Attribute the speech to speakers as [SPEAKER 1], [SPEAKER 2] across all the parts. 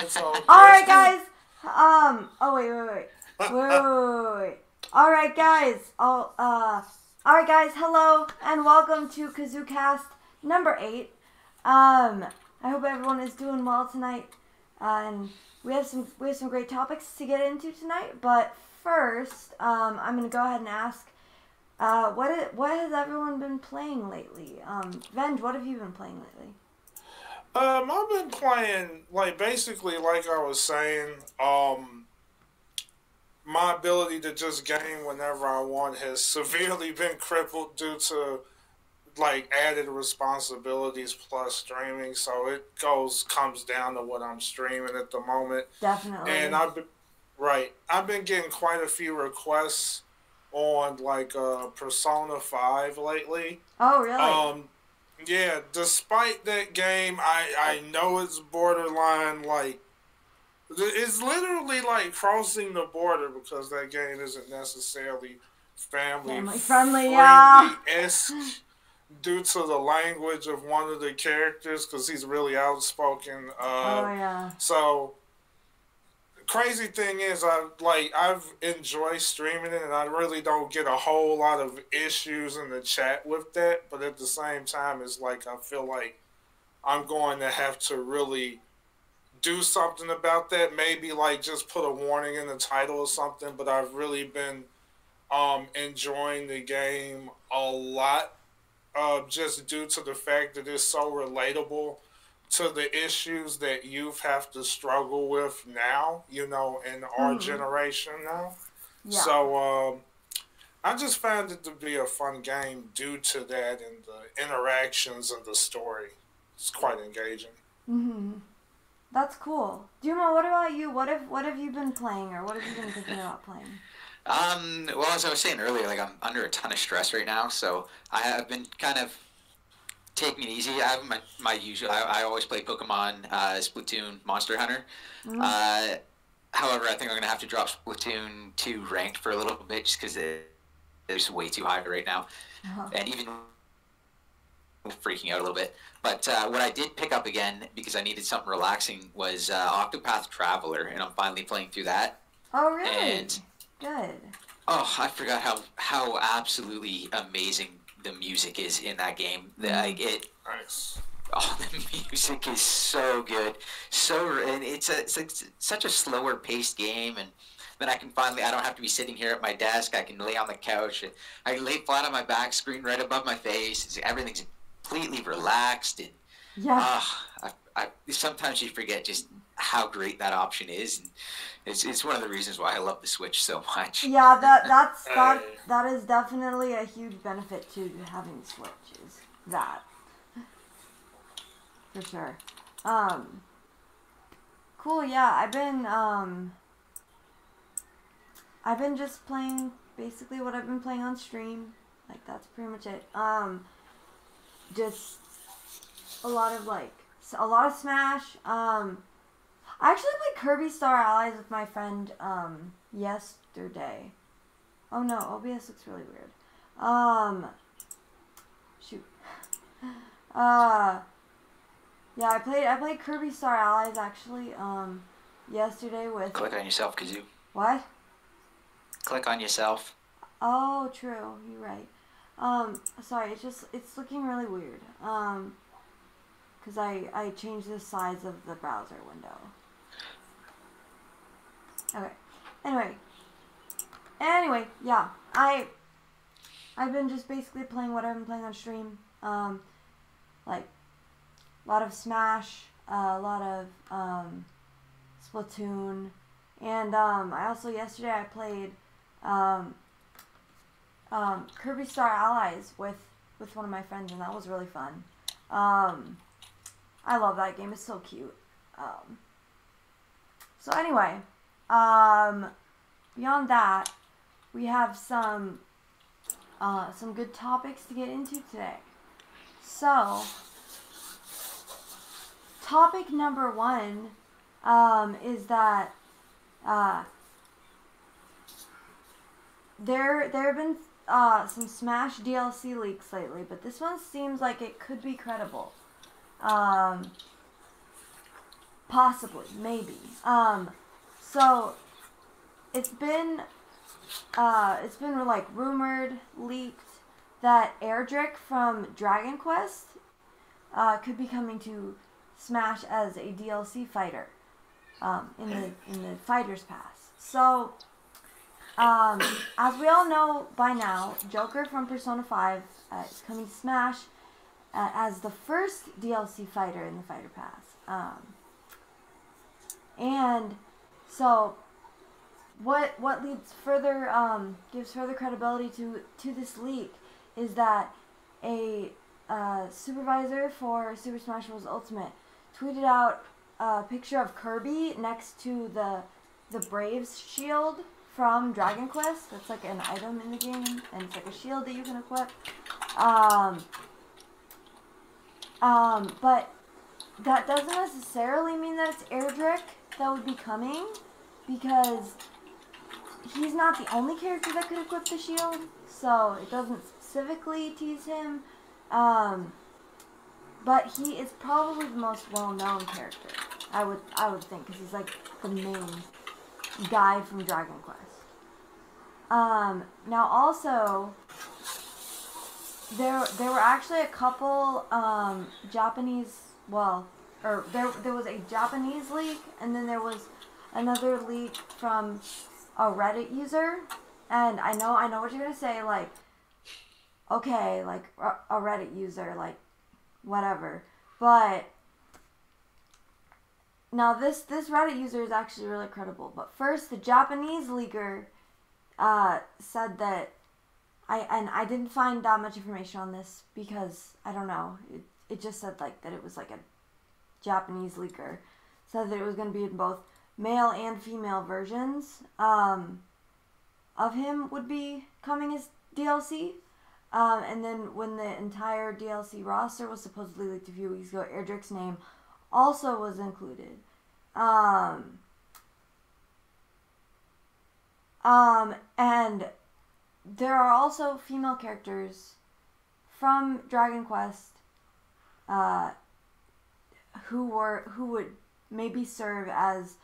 [SPEAKER 1] So
[SPEAKER 2] Alright, guys. Oh, wait. Alright, guys. Alright, guys. Hello, and welcome to KazooCast number 8. I hope everyone is doing well tonight. And we have some great topics to get into tonight. But first, I'm going to go ahead and ask, what has everyone been playing lately? Venge, what have you been playing lately?
[SPEAKER 1] I've been playing, basically, like I was saying, my ability to just game whenever I want has severely been crippled due to, added responsibilities plus streaming, so it comes down to what I'm streaming at the moment.
[SPEAKER 2] Definitely.
[SPEAKER 1] And I've been getting quite a few requests on, Persona 5 lately.
[SPEAKER 2] Oh, really?
[SPEAKER 1] Yeah, despite that game, I know it's borderline, it's literally like crossing the border because that game isn't necessarily family
[SPEAKER 2] friendly, yeah.
[SPEAKER 1] esque due to the language of one of the characters because he's really outspoken.
[SPEAKER 2] Oh, yeah.
[SPEAKER 1] So, crazy thing is, I've enjoyed streaming it, and I really don't get a whole lot of issues in the chat with that. But at the same time, it's I feel like I'm going to have to really do something about that. Maybe just put a warning in the title or something. But I've really been enjoying the game a lot, just due to the fact that it's so relatable to the issues that youth have to struggle with now, in our generation now.
[SPEAKER 2] Yeah.
[SPEAKER 1] So I just found it to be a fun game due to that and the interactions and the story. It's quite engaging.
[SPEAKER 2] That's cool. Dumo, what about you? What have you been playing, or what have you been thinking about playing?
[SPEAKER 3] Well, as I was saying earlier, I'm under a ton of stress right now, so I have been kind of taking it easy. I have my usual. I always play Pokemon, Splatoon, Monster Hunter. However, I think I'm gonna have to drop Splatoon 2 ranked for a little bit just because it's way too high right now, and even freaking out a little bit. But what I did pick up again because I needed something relaxing was Octopath Traveler, and I'm finally playing through that.
[SPEAKER 2] Oh, really?
[SPEAKER 3] And
[SPEAKER 2] good.
[SPEAKER 3] Oh, I forgot how absolutely amazing the music is in that game.
[SPEAKER 1] Nice.
[SPEAKER 3] Oh, the music is so good, and it's such a slower paced game, and then I don't have to be sitting here at my desk. I can lay on the couch. I can lay flat on my back, screen right above my face. Everything's completely relaxed, and sometimes you forget just how great that option is, and it's one of the reasons why I love the Switch so much.
[SPEAKER 2] Yeah, that is definitely a huge benefit to having the Switch, is that. For sure. Cool, yeah, I've been just playing basically what I've been playing on stream. That's pretty much it. Just a lot of Smash. I actually played Kirby Star Allies with my friend yesterday. Oh no, OBS looks really weird. Shoot. Yeah, I played Kirby Star Allies actually yesterday with.
[SPEAKER 3] Click on yourself, Kazoo.
[SPEAKER 2] What?
[SPEAKER 3] Click on yourself.
[SPEAKER 2] Oh, true. You're right. Sorry, it's looking really weird. Because I changed the size of the browser window. Okay. Anyway, yeah. I've been just basically playing what I've been playing on stream. A lot of Smash, a lot of Splatoon, and I also yesterday I played Kirby Star Allies with one of my friends, and that was really fun. I love that game. It's so cute. So anyway, beyond that, we have some good topics to get into today. So, topic number 1 is that there have been some Smash DLC leaks lately, but this one seems like it could be credible. Possibly, maybe. So it's been like rumored, leaked that Erdrick from Dragon Quest could be coming to Smash as a DLC fighter in the Fighters Pass. So as we all know by now, Joker from Persona 5 is coming to Smash as the first DLC fighter in the Fighter Pass. And so what leads further gives further credibility to this leak is that a supervisor for Super Smash Bros. Ultimate tweeted out a picture of Kirby next to the Braves shield from Dragon Quest. That's like an item in the game, and it's like a shield that you can equip. But that doesn't necessarily mean that it's Erdrick that would be coming, because he's not the only character that could equip the shield, so it doesn't specifically tease him. But he is probably the most well-known character, I would think, because he's like the main guy from Dragon Quest. Now also, there were actually a couple Japanese, there was a Japanese leak, and then there was another leak from a Reddit user. And I know what you're gonna say, like, okay, like a Reddit user, like, whatever. But now this Reddit user is actually really credible. But first, the Japanese leaker said that I didn't find that much information on this, because I don't know. It just said like that it was like a Japanese leaker said that it was going to be in both male and female versions of him would be coming as DLC. And then when the entire DLC roster was supposedly leaked a few weeks ago, Erdrick's name also was included. And there are also female characters from Dragon Quest who would maybe serve as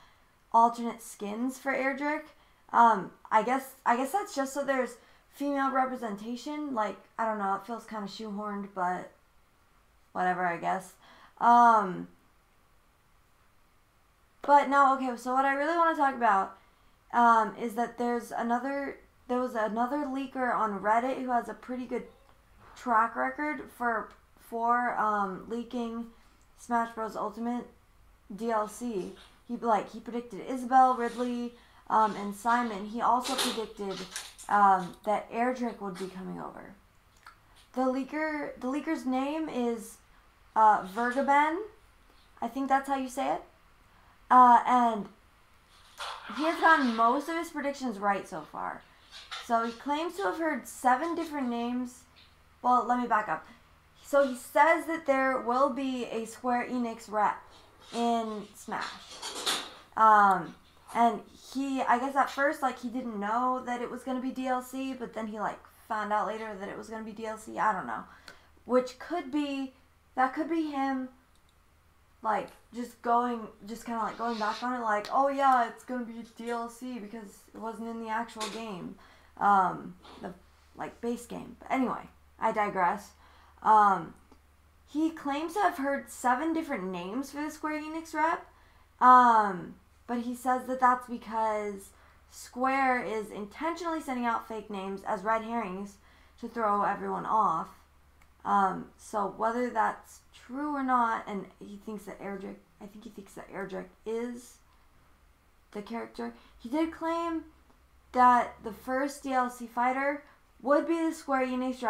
[SPEAKER 2] alternate skins for Erdrick. I guess that's just so there's female representation. Like, I don't know, it feels kind of shoehorned, but whatever, I guess. But no, okay, so what I really want to talk about is that there was another leaker on Reddit who has a pretty good track record for leaking Smash Bros. Ultimate DLC. He predicted Isabelle, Ridley, and Simon. He also predicted that Erdrick would be coming over. The leaker's name is Vergaben. I think that's how you say it. And he has gotten most of his predictions right so far. So he claims to have heard 7 different names. Well, let me back up. So he says that there will be a Square Enix rep in Smash. And I guess at first, like, he didn't know that it was going to be DLC, but then he, like, found out later that it was going to be DLC. I don't know. That could be him, like, just kind of, like, going back on it, like, oh, yeah, it's going to be DLC because it wasn't in the actual game. The, like, base game. But anyway, I digress. He claims to have heard 7 different names for the Square Enix rep. But he says that that's because Square is intentionally sending out fake names as red herrings to throw everyone off. So whether that's true or not, and he thinks that Erdrick is the character. He did claim that the first DLC fighter would be the Square Enix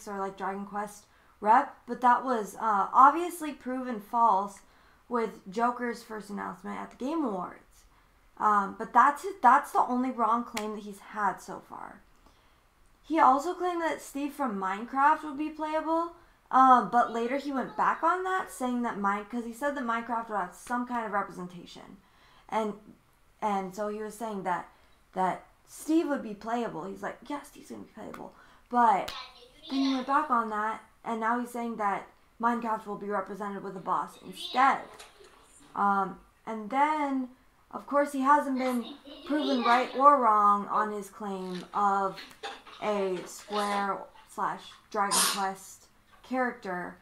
[SPEAKER 2] or like Dragon Quest rep, but that was obviously proven false with Joker's first announcement at the Game Awards. But that's the only wrong claim that he's had so far. He also claimed that Steve from Minecraft would be playable, but later he went back on that, saying that because he said that Minecraft would have some kind of representation, and so he was saying that Steve would be playable. He's like, yeah, Steve's gonna be playable, but then he went back on that, and now he's saying that Minecraft will be represented with a boss instead. And then, of course, he hasn't been proven right or wrong on his claim of a Square/Dragon Quest character,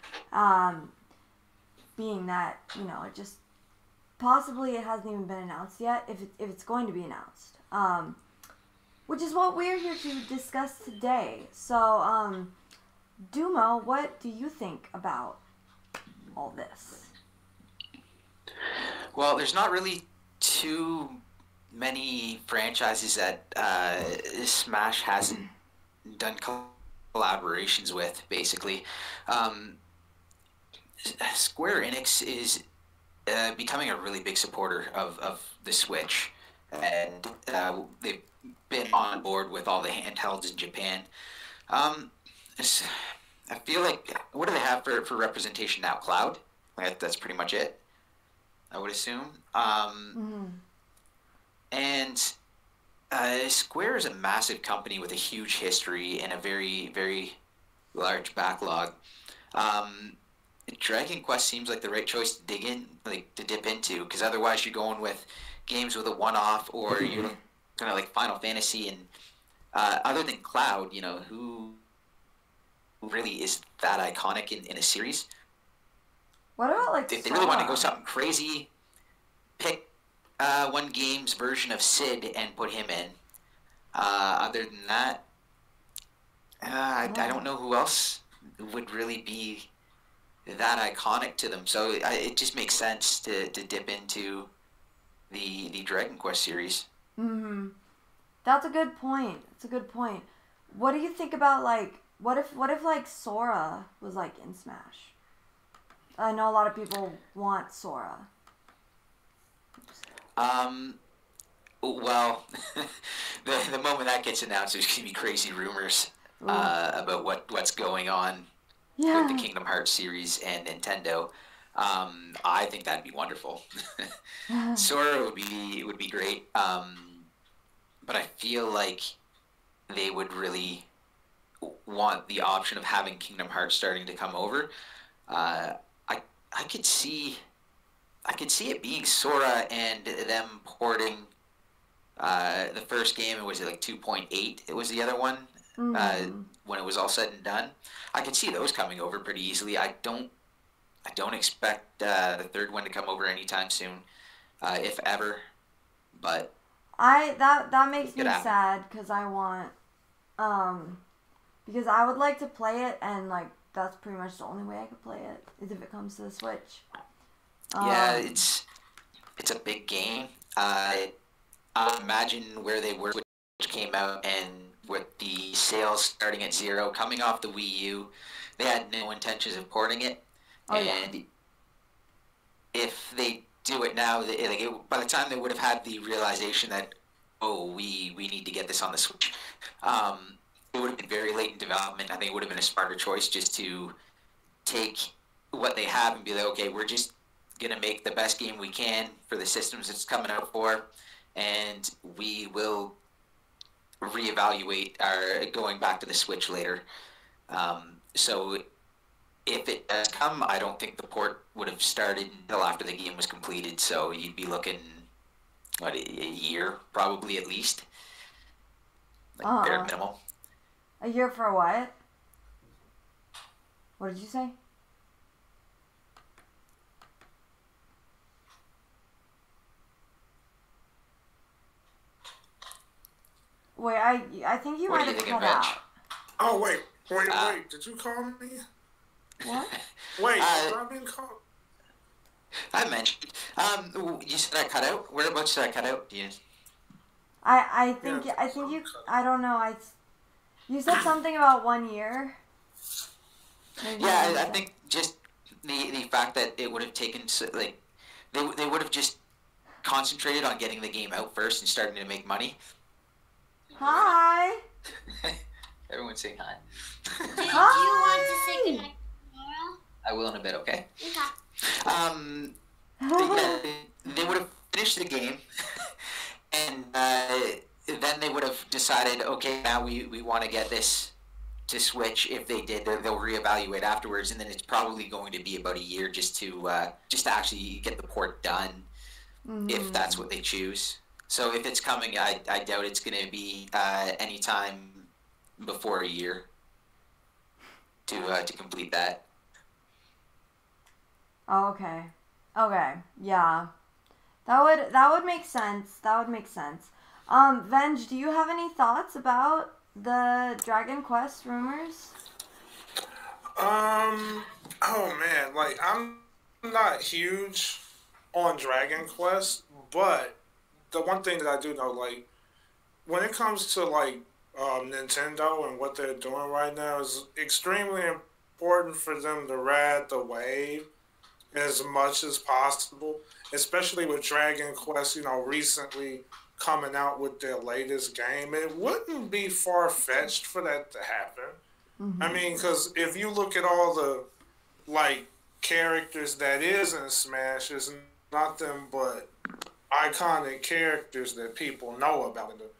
[SPEAKER 2] being that, you know, it just possibly it hasn't even been announced yet, if it's going to be announced, which is what we're here to discuss today. So, Dumo, what do you think about all this?
[SPEAKER 3] Well, there's not really too many franchises that Smash hasn't done collaborations with, basically. Square Enix is becoming a really big supporter of the Switch, and they've been on board with all the handhelds in Japan. I feel like, what do they have for representation now? Cloud? That's pretty much it, I would assume. And Square is a massive company with a huge history and a very, very large backlog. Dragon Quest seems like the right choice to dig in, like to dip into, because otherwise you're going with games with a one-off, or you're kind of like Final Fantasy, and other than Cloud, you know, who really is that iconic in a series?
[SPEAKER 2] What about like
[SPEAKER 3] if they really want to go something crazy, pick one game's version of Sid and put him in. Other than that, I don't know who else would really be that iconic to them. So it just makes sense to dip into the Dragon Quest series.
[SPEAKER 2] That's a good point. That's a good point. What do you think about, like, what if like Sora was like in Smash? I know a lot of people want Sora.
[SPEAKER 3] Well, the moment that gets announced, there's gonna be crazy rumors about what's going on with the Kingdom Hearts series and Nintendo. I think that'd be wonderful. Sora would be great. But I feel like they would really want the option of having Kingdom Hearts starting to come over. I could see it being Sora and them porting the first game. It was like 2.8. It was the other one when it was all said and done. I could see those coming over pretty easily. I don't expect the third one to come over anytime soon, if ever. But
[SPEAKER 2] that makes me sad, because I want because I would like to play it, and like that's pretty much the only way I could play it is if it comes to the Switch.
[SPEAKER 3] Yeah, it's a big game. I imagine where they were when it came out, and with the sales starting at 0, coming off the Wii U, they had no intentions of porting it. If they do it now, by the time they would have had the realization that, we need to get this on the Switch, it would have been very late in development. I think it would have been a smarter choice just to take what they have and be like, okay, we're just gonna make the best game we can for the systems it's coming out for, and we will reevaluate our going back to the Switch later. So if it does come, I don't think the port would have started until after the game was completed. So you'd be looking, a year probably at least, like bare minimum.
[SPEAKER 2] A year for what? What did you say? Wait, I think you might have cut out.
[SPEAKER 1] Oh, wait. Did you call me?
[SPEAKER 2] What?
[SPEAKER 1] Wait, I've been called.
[SPEAKER 3] I mentioned. You said I cut out? Whereabouts did I cut out?
[SPEAKER 2] I think you, I don't know, you said something about 1 year. Maybe
[SPEAKER 3] I think just the fact that it would have taken, like, they would have just concentrated on getting the game out first and starting to make money.
[SPEAKER 2] Hi.
[SPEAKER 3] Everyone's saying hi.
[SPEAKER 4] Do you want to say goodnight tomorrow?
[SPEAKER 3] I will in a bit, okay?
[SPEAKER 4] Okay.
[SPEAKER 3] They would have finished the game, and then they would have decided, okay, now we want to get this to Switch. If they did, they'll reevaluate afterwards, and then it's probably going to be about a year just to actually get the port done, if that's what they choose. So if it's coming, I doubt it's going to be anytime before a year to complete that.
[SPEAKER 2] Oh, okay. Okay. Yeah. That would make sense. That would make sense. Venge, do you have any thoughts about the Dragon Quest rumors?
[SPEAKER 1] Oh man, like I'm not huge on Dragon Quest, but the one thing that I do know, like when it comes to like Nintendo and what they're doing right now, is extremely important for them to ride the wave as much as possible, especially with Dragon Quest, recently coming out with their latest game. It wouldn't be far-fetched for that to happen. I mean, because if you look at all the, like, characters that is in Smash, it's nothing but iconic characters that people know about. And the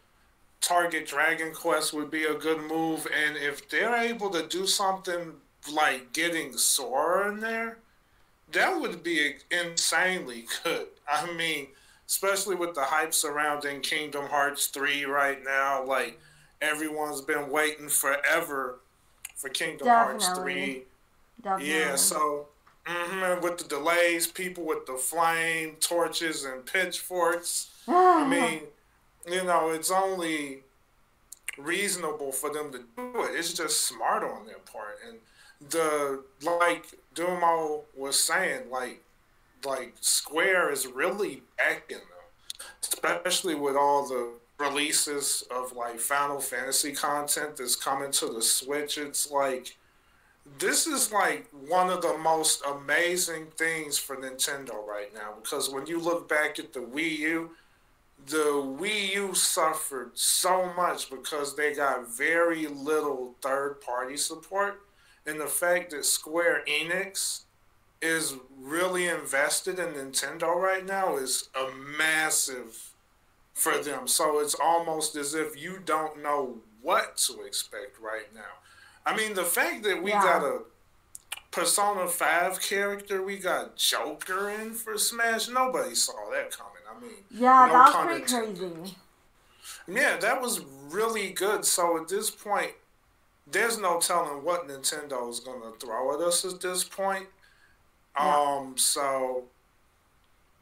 [SPEAKER 1] target Dragon Quest would be a good move, and if they're able to do something like getting Sora in there, that would be insanely good. I mean, especially with the hype surrounding Kingdom Hearts 3 right now. Like, everyone's been waiting forever for Kingdom Hearts 3.
[SPEAKER 2] Definitely.
[SPEAKER 1] Yeah, so, with the delays, people with the flame torches and pitchforks, I mean, it's only reasonable for them to do it. It's just smart on their part. And like Dumo was saying, like Square is really backing them, especially with all the releases of like Final Fantasy content that's coming to the Switch. It's like, this is like one of the most amazing things for Nintendo right now, because when you look back at the Wii U suffered so much because they got very little third-party support. And the fact that Square Enix is really invested in Nintendo right now is a massive for them. So it's almost as if you don't know what to expect right now. I mean, the fact that we got a Persona 5 character, we got Joker in for Smash, nobody saw that coming. I mean,
[SPEAKER 2] yeah, that was pretty crazy.
[SPEAKER 1] Yeah, that was really good. So at this point, there's no telling what Nintendo is going to throw at us at this point. So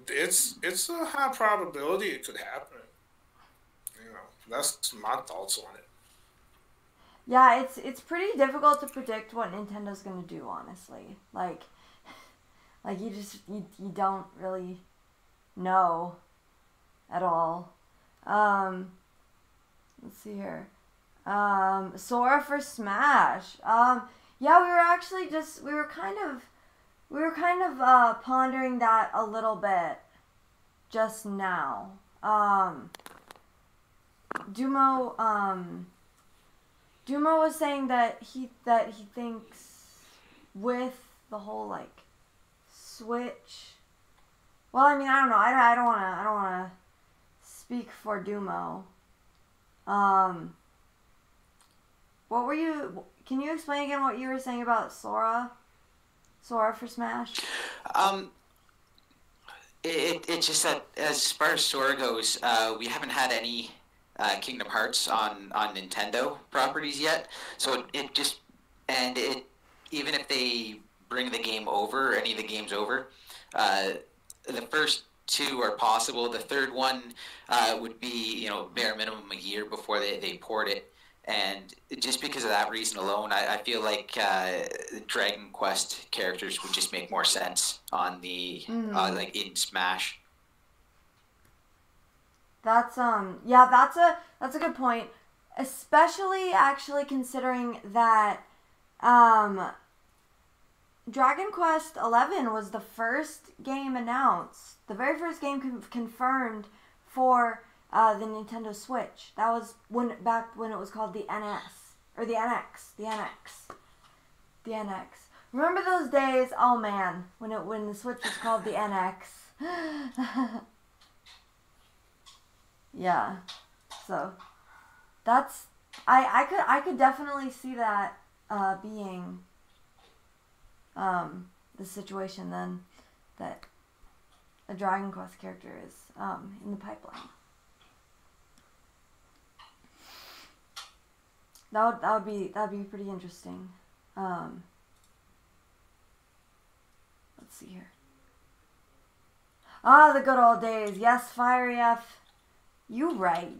[SPEAKER 1] it's a high probability it could happen. That's my thoughts on it.
[SPEAKER 2] Yeah, it's pretty difficult to predict what Nintendo's gonna do, honestly. Like you don't really know at all. Let's see here. Sora for Smash. Yeah, we were kind of pondering that a little bit just now. Dumo was saying that he thinks with the whole like Switch. Well, I mean, I don't know. I don't wanna speak for Dumo. What were you? Can you explain again what you were saying about Sora? Sora for Smash.
[SPEAKER 3] It's just that as far as Sora goes, we haven't had any Kingdom Hearts on Nintendo properties yet. So even if they bring the game over, any of the games over, the first two are possible. The third one would be, bare minimum a year before they port it. And just because of that reason alone, I feel like Dragon Quest characters would just make more sense on the like in Smash.
[SPEAKER 2] That's that's a good point, especially actually considering that Dragon Quest 11 was the first game announced, the very first game confirmed for the Nintendo Switch. That was back when it was called the NS or the NX, the NX. Remember those days? Oh man, when the Switch was called the NX. Yeah, so that's I could definitely see that being the situation then, that a Dragon Quest character is in the pipeline. That'd be pretty interesting. Let's see here. Ah, the good old days. Yes, Fiery F. You right.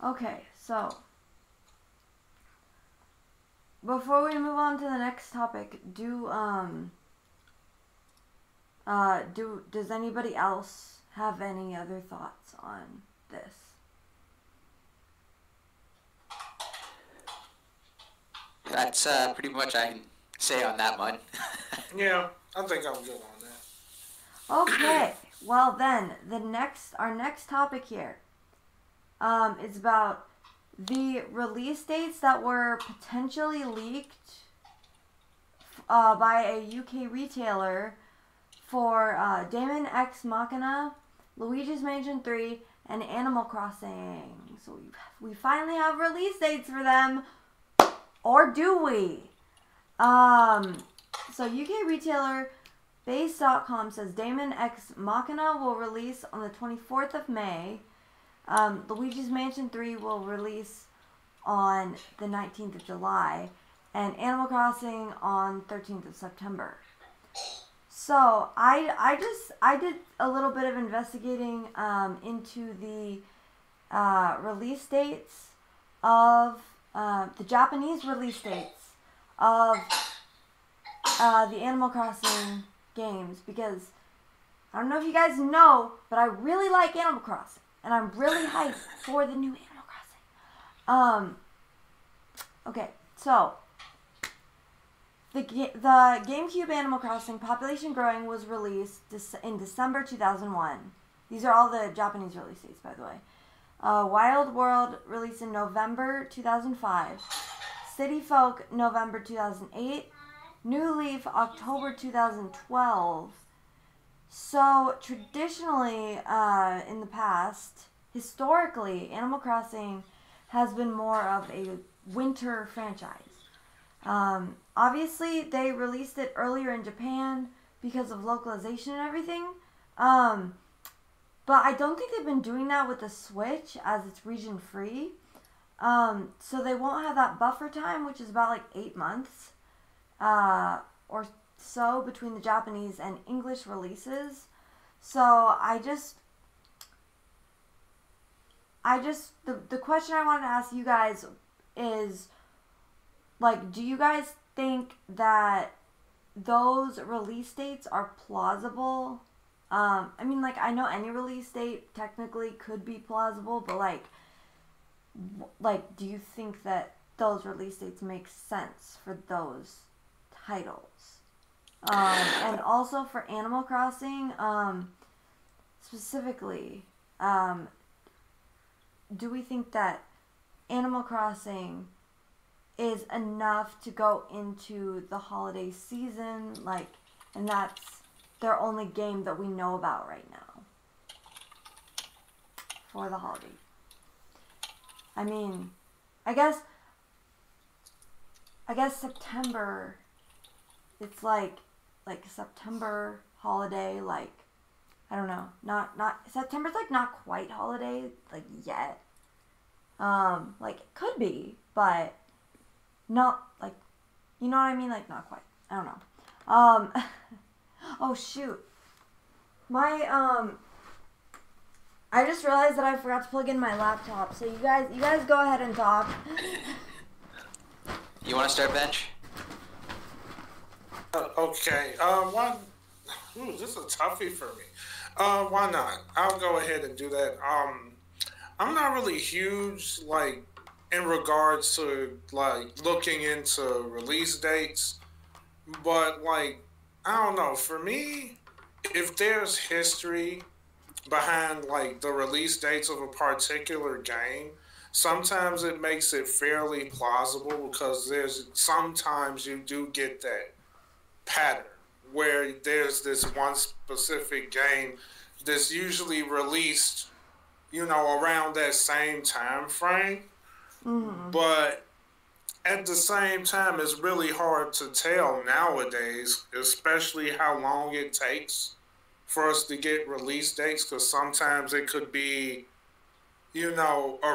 [SPEAKER 2] Okay, so before we move on to the next topic, does anybody else have any other thoughts on this?
[SPEAKER 3] That's pretty much I can say on that one.
[SPEAKER 1] Yeah, I think I'm good on that.
[SPEAKER 2] Okay, well then, our next topic here is about the release dates that were potentially leaked by a UK retailer for Daemon X Machina, Luigi's Mansion 3, and Animal Crossing. So we finally have release dates for them, or do we? So UK retailer Base.com says Daemon X Machina will release on the 24th of May. Luigi's Mansion 3 will release on the 19th of July. And Animal Crossing on 13th of September. So I did a little bit of investigating into the release dates of the Japanese release dates of the Animal Crossing games, because I don't know if you guys know, but I really like Animal Crossing, and I'm really hyped for the new Animal Crossing. Okay, so the GameCube Animal Crossing Population Growing was released in December 2001. These are all the Japanese release dates, by the way. Wild World released in November 2005. City Folk November 2008. New Leaf October 2012. So traditionally, in the past, historically, Animal Crossing has been more of a winter franchise. Obviously, they released it earlier in Japan because of localization and everything. But I don't think they've been doing that with the Switch, as it's region free. So they won't have that buffer time, which is about like 8 months or so between the Japanese and English releases. So the question I wanted to ask you guys is, like, do you guys think that those release dates are plausible? I mean, like, I know any release date technically could be plausible, but like, do you think that those release dates make sense for those titles? And also for Animal Crossing, specifically, do we think that Animal Crossing is enough to go into the holiday season, like, and that's their only game that we know about right now for the holiday? I mean, I guess September, it's like September holiday, like, I don't know, not September's like not quite holiday, like, yet. Like, it could be, but not, like, you know what I mean? Like, not quite. I don't know. Oh, shoot. I just realized that I forgot to plug in my laptop, so you guys go ahead and talk.
[SPEAKER 3] You want to start, Venge?
[SPEAKER 1] Okay. This is a toughie for me. Why not? I'll go ahead and do that. I'm not really huge, like, in regards to, like, looking into release dates, but, like, I don't know. For me, if there's history behind, like, the release dates of a particular game, sometimes it makes it fairly plausible, because sometimes you do get that pattern where there's this one specific game that's usually released, around that same time frame.
[SPEAKER 2] Mm-hmm.
[SPEAKER 1] But at the same time, it's really hard to tell nowadays, especially how long it takes for us to get release dates, because sometimes it could be, a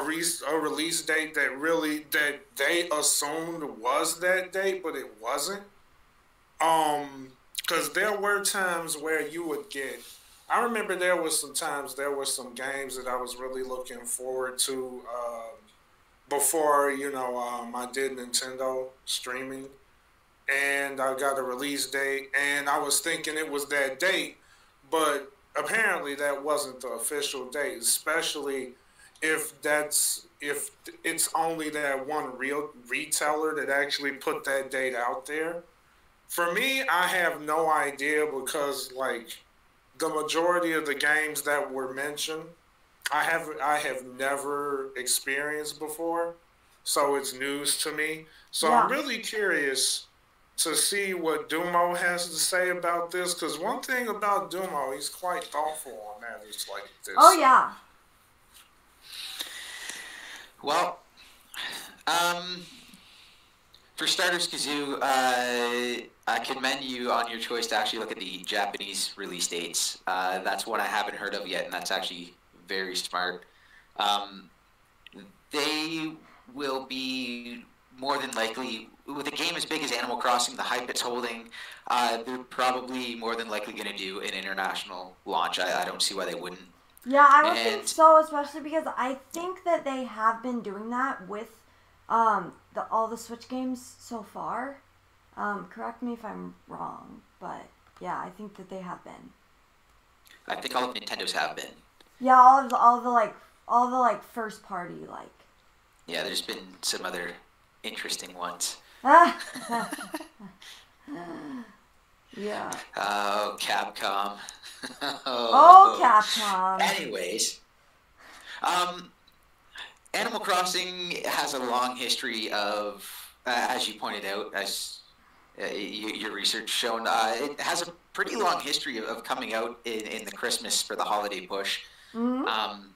[SPEAKER 1] release date that they assumed was that date, but it wasn't. Because there were times where you would get. I remember there were some games that I was really looking forward to before I did Nintendo streaming, and I got a release date, and I was thinking it was that date, but apparently that wasn't the official date, especially if it's only that one real retailer that actually put that date out there. For me, I have no idea because the majority of the games that were mentioned, I have never experienced before, so it's news to me. So
[SPEAKER 2] Yeah.
[SPEAKER 1] I'm really curious to see what Dumo has to say about this, because one thing about Dumo, he's quite thoughtful on matters like this.
[SPEAKER 2] Oh yeah.
[SPEAKER 3] Well, for starters, Kazoo, I commend you on your choice to actually look at the Japanese release dates. That's one I haven't heard of yet, and that's actually very smart. They will be more than likely, with a game as big as Animal Crossing, the hype it's holding, they're probably more than likely going to do an international launch. I don't see why they wouldn't.
[SPEAKER 2] Yeah, I would think
[SPEAKER 3] And-
[SPEAKER 2] so, especially because I think that they have been doing that with all the Switch games so far. Correct me if I'm wrong, but yeah, I think that they have been.
[SPEAKER 3] I think all of Nintendo's have been.
[SPEAKER 2] Yeah, all the first party like.
[SPEAKER 3] Yeah, there's been some other interesting ones.
[SPEAKER 2] Yeah.
[SPEAKER 3] Oh, Capcom.
[SPEAKER 2] Oh, Capcom.
[SPEAKER 3] Anyways, Animal Crossing has a long history of, as you pointed out, as your research shown, it has a pretty long history of coming out in the Christmas for the holiday push.
[SPEAKER 2] Mm-hmm.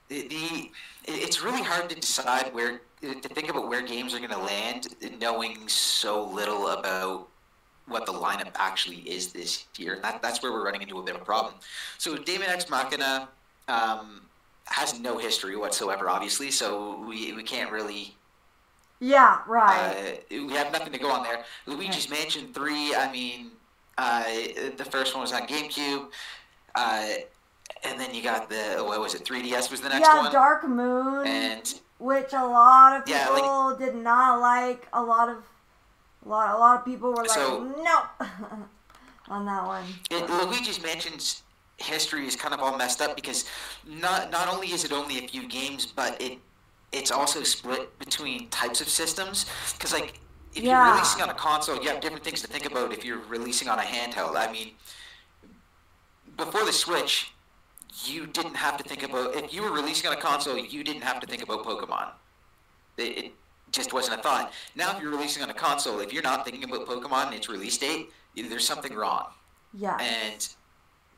[SPEAKER 3] It's really hard to decide to think about where games are going to land, knowing so little about what the lineup actually is this year, and that's where we're running into a bit of a problem. So Daemon X Machina has no history whatsoever, obviously, so we can't really.
[SPEAKER 2] Yeah, right.
[SPEAKER 3] We have nothing to go on there. Luigi's Mansion 3, I mean, the first one was on GameCube, and then you got what was it, 3DS was the next one?
[SPEAKER 2] Yeah, Dark Moon,
[SPEAKER 3] And
[SPEAKER 2] which a lot of
[SPEAKER 3] Yeah,
[SPEAKER 2] people did not like. A lot of people were like,
[SPEAKER 3] So-
[SPEAKER 2] no, on that one.
[SPEAKER 3] Luigi's Mansion's history is kind of all messed up because not only is it only a few games, but it's also split between types of systems. Because if
[SPEAKER 2] Yeah.
[SPEAKER 3] you're releasing on a console, you have different things to think about if you're releasing on a handheld. I mean, before the Switch, you didn't have to think about, if you were releasing on a console, you didn't have to think about Pokemon. It just wasn't a thought. Now if you're releasing on a console, if you're not thinking about Pokemon and its release date, there's something wrong.
[SPEAKER 2] Yeah.
[SPEAKER 3] And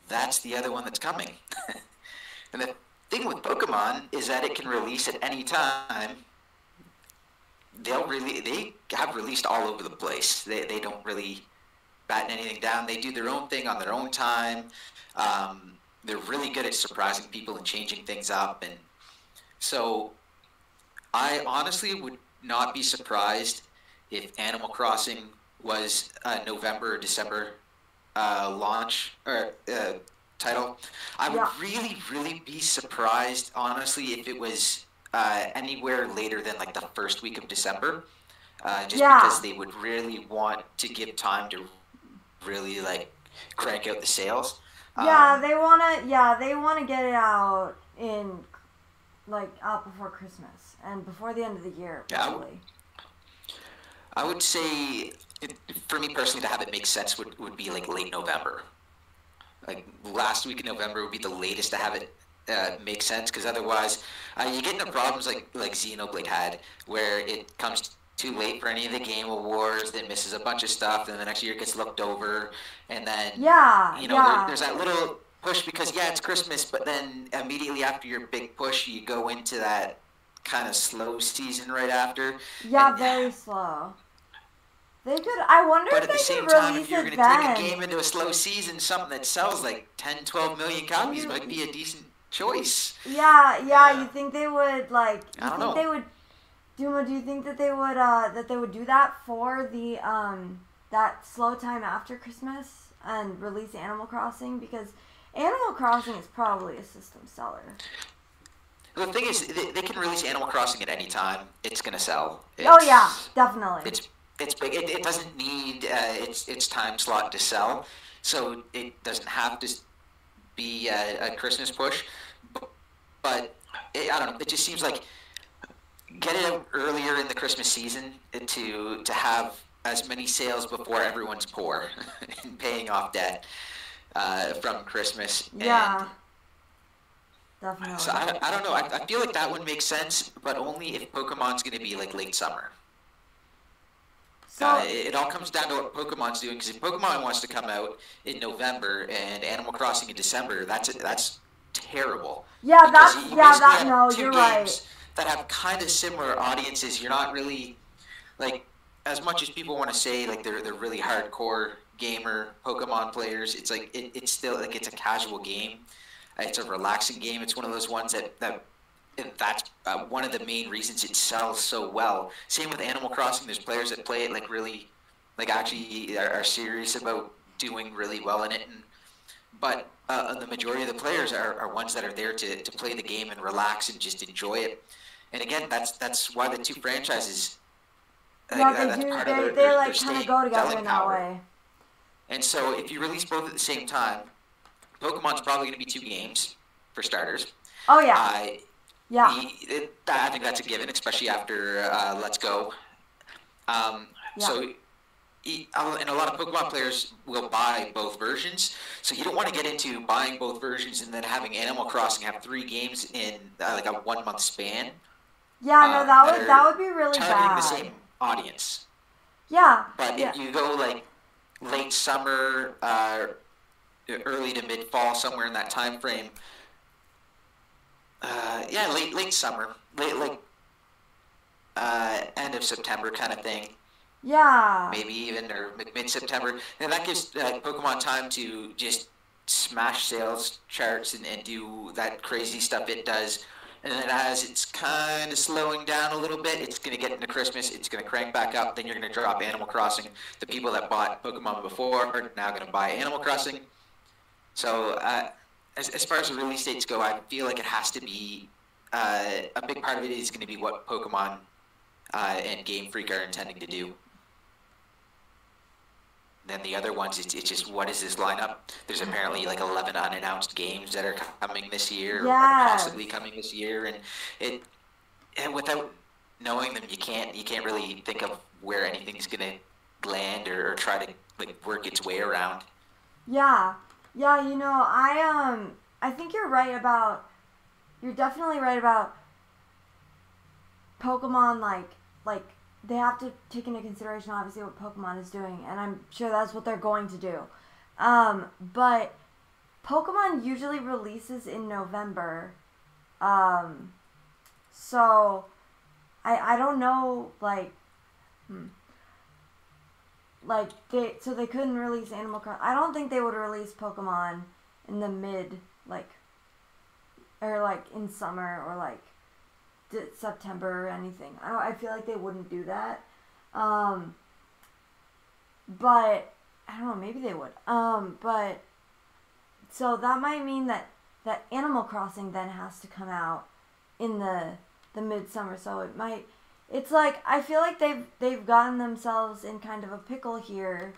[SPEAKER 3] that's the other one that's coming. And the thing with Pokemon is that it can release at any time. They have released all over the place. They don't really batten anything down. They do their own thing on their own time. They're really good at surprising people and changing things up. And so I honestly would not be surprised if Animal Crossing was a November or December launch or title. I would really be surprised, honestly, if it was anywhere later than the first week of December, just because they would really want to give time to really crank out the sales.
[SPEAKER 2] Yeah, they wanna get it out in out before Christmas and before the end of the year, probably.
[SPEAKER 3] I would say, for me personally, to have it make sense would be late November. Last week in November would be the latest to have it make sense, because otherwise you get into problems like Xenoblade had, where it comes too late for any of the game awards, then misses a bunch of stuff, then the next year gets looked over, and then there's that little push because it's Christmas, but then immediately after your big push, you go into that kind of slow season right after.
[SPEAKER 2] Yeah, very slow. They could. I wonder if they could release it then. But at the same time, if you're going to take a game into a slow season, something that sells like 10, 12 million copies might be a decent choice. Yeah. You think they would like?
[SPEAKER 3] I don't know.
[SPEAKER 2] They would. Dumo, do you think that they would do that for the that slow time after Christmas and release Animal Crossing? Because Animal Crossing is probably a system seller.
[SPEAKER 3] The thing is, they can release Animal Crossing at any time. It's going to sell.
[SPEAKER 2] Definitely.
[SPEAKER 3] It's big. It doesn't need its time slot to sell, so it doesn't have to be a Christmas push. But I don't know. It just seems like get it out earlier in the Christmas season to have as many sales before everyone's poor and paying off debt from Christmas.
[SPEAKER 2] Yeah.
[SPEAKER 3] And
[SPEAKER 2] definitely.
[SPEAKER 3] so I don't know. I feel like that would make sense, but only if Pokemon's going to be like late summer.
[SPEAKER 2] So,
[SPEAKER 3] it all comes down to what Pokemon's doing, because if Pokemon wants to come out in November and Animal Crossing in December, that's terrible.
[SPEAKER 2] Yeah, you're right.
[SPEAKER 3] That have kind of similar audiences. You're not really, like, as much as people want to say like they're really hardcore gamer Pokemon players. It's like it's still like it's a casual game. It's a relaxing game. It's one of those ones that's one of the main reasons it sells so well. Same with Animal Crossing. There's players that play it like really, like actually are serious about doing really well in it. But the majority of the players are ones that are there to play the game and relax and just enjoy it. And again, that's why the two franchises.
[SPEAKER 2] They like kind of go together in that way.
[SPEAKER 3] And so if you release both at the same time, Pokemon's probably going to be 2 games for starters.
[SPEAKER 2] Oh yeah.
[SPEAKER 3] I think that's a given, especially after Let's Go. So, and a lot of Pokemon players will buy both versions. So you don't want to get into buying both versions and then having Animal Crossing have 3 games in like a 1 month span.
[SPEAKER 2] Yeah, that would be really
[SPEAKER 3] targeting
[SPEAKER 2] bad.
[SPEAKER 3] the same audience.
[SPEAKER 2] Yeah.
[SPEAKER 3] But if you go like late summer, early to mid fall, somewhere in that time frame. Late summer, like end of September kind of thing.
[SPEAKER 2] Yeah.
[SPEAKER 3] Maybe even or mid September, and that gives Pokemon time to just smash sales charts and do that crazy stuff it does. And then as it's kind of slowing down a little bit, it's going to get into Christmas, it's going to crank back up, then you're going to drop Animal Crossing. The people that bought Pokemon before are now going to buy Animal Crossing. So as far as the release dates go, I feel like it has to be, a big part of it is going to be what Pokemon and Game Freak are intending to do. Then the other ones, it's just, what is this lineup? There's apparently like 11 unannounced games that are coming this year, or possibly coming this year, and without knowing them, you can't really think of where anything's gonna land or try to like work its way around.
[SPEAKER 2] Yeah, I think you're definitely right about Pokemon, like they have to take into consideration obviously what Pokemon is doing, and I'm sure that's what they're going to do. But Pokemon usually releases in November, so I don't know, they couldn't release Animal Crossing. I don't think they would release Pokemon in the mid, or in summer, or September or anything. I feel like they wouldn't do that. But I don't know, maybe they would. But so that might mean that Animal Crossing then has to come out in the midsummer. So it's like, I feel like they've gotten themselves in kind of a pickle here,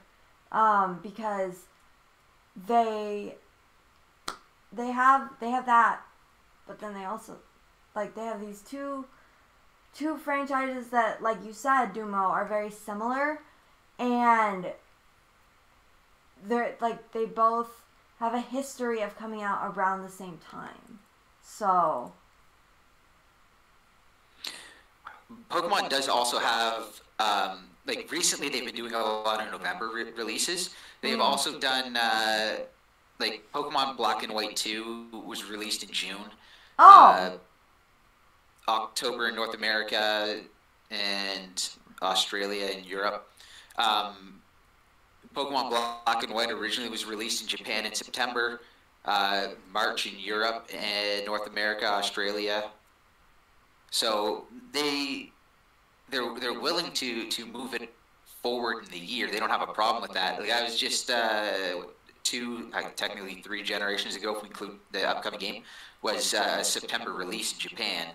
[SPEAKER 2] because they have that, but then they also, they have these two franchises that, like you said, Dumo, are very similar, and they both have a history of coming out around the same time. So
[SPEAKER 3] Pokemon does also have, like recently they've been doing a lot of November releases. They've also done, like Pokemon Black and White 2 was released in June.
[SPEAKER 2] Oh.
[SPEAKER 3] October in North America and Australia and Europe. Pokemon Black and White originally was released in Japan in September, March in Europe and North America, Australia. So they're willing to move it forward in the year. They don't have a problem with that. Like I was just technically 3 generations ago, if we include the upcoming game, was a September release in Japan.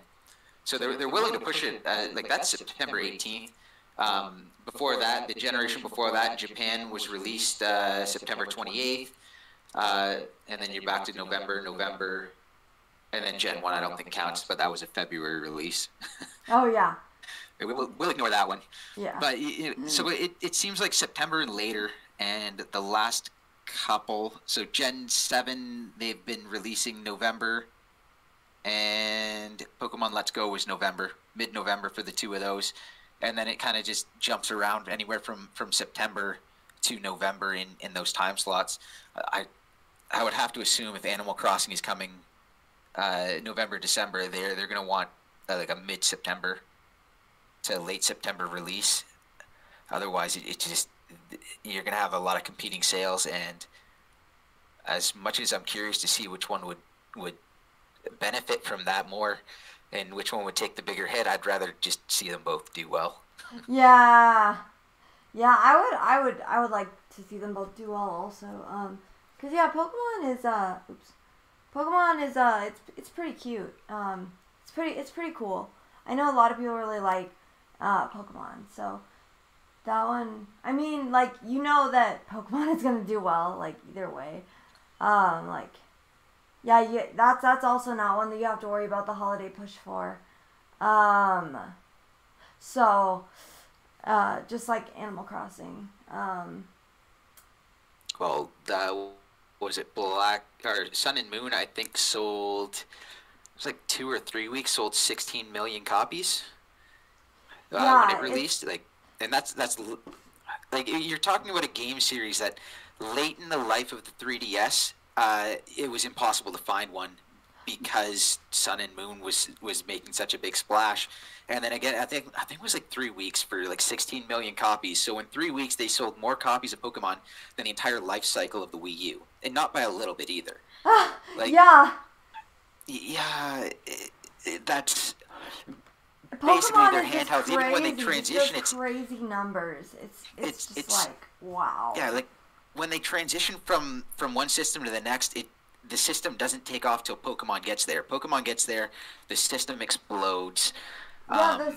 [SPEAKER 3] So they're willing to push it. Like that's September 18th. Before that, the generation before that in Japan was released September 28th. And then you're back to November. And then Gen 1 I don't think counts, but that was a February release.
[SPEAKER 2] Oh, yeah.
[SPEAKER 3] We'll ignore that one.
[SPEAKER 2] Yeah.
[SPEAKER 3] But so it seems like September and later, and the last couple. So Gen 7, they've been releasing November, and Pokemon Let's Go was November, mid-November for the 2 of those. And then it kind of just jumps around anywhere from September to November in those time slots. I would have to assume if Animal Crossing is coming November, December, they're going to want like a mid-September to late September release. Otherwise, it just you're going to have a lot of competing sales. And as much as I'm curious to see which one would benefit from that more and which one would take the bigger hit, I'd rather just see them both do well.
[SPEAKER 2] Yeah, I would like to see them both do well also. Cause yeah, Pokemon is it's pretty cute. It's pretty cool. I know a lot of people really like Pokemon, so that one. I mean, like you know that Pokemon is gonna do well, like either way. Yeah, that's also not one that you have to worry about the holiday push for. So, just like Animal Crossing.
[SPEAKER 3] Well, was it Black or Sun and Moon? I think sold. It was like 2 or 3 weeks. Sold 16 million copies.
[SPEAKER 2] Yeah,
[SPEAKER 3] when it released, and that's like you're talking about a game series that late in the life of the 3DS. It was impossible to find one because Sun and Moon was making such a big splash. And then again, I think it was like 3 weeks for like 16 million copies. So in 3 weeks, they sold more copies of Pokemon than the entire life cycle of the Wii U, and not by a little bit either. Like,
[SPEAKER 2] yeah.
[SPEAKER 3] Yeah, that's
[SPEAKER 2] Pokemon
[SPEAKER 3] basically their
[SPEAKER 2] is just
[SPEAKER 3] handhelds.
[SPEAKER 2] crazy.
[SPEAKER 3] Even when they transition,
[SPEAKER 2] it's crazy numbers. It's just like wow.
[SPEAKER 3] Yeah, like when they transition from one system to the next, the system doesn't take off till Pokemon gets there. Pokemon gets there, the system explodes.
[SPEAKER 2] Yeah,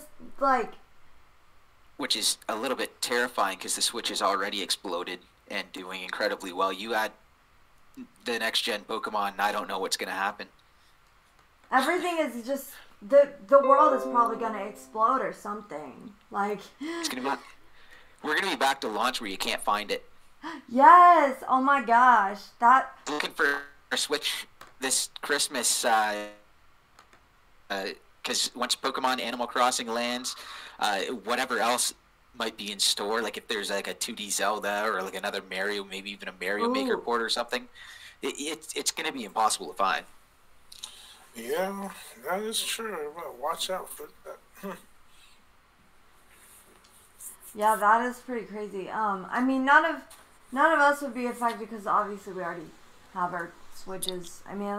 [SPEAKER 3] which is a little bit terrifying because the Switch has already exploded and doing incredibly well. You add the next gen Pokemon, and I don't know what's going to happen.
[SPEAKER 2] Everything is just the world is probably going to explode or something. Like
[SPEAKER 3] it's going to be. We're going to be back to launch where you can't find it.
[SPEAKER 2] Yes! Oh my gosh, that.
[SPEAKER 3] Looking for a Switch this Christmas, because once Pokemon Animal Crossing lands, whatever else might be in store, like if there's like a 2D Zelda or like another Mario, maybe even a Mario Maker port or something, it's going to be impossible to find.
[SPEAKER 1] Yeah, that is true. Well, watch out for that.
[SPEAKER 2] Yeah, that is pretty crazy. I mean, none of us would be affected because obviously we already have our Switches. I mean,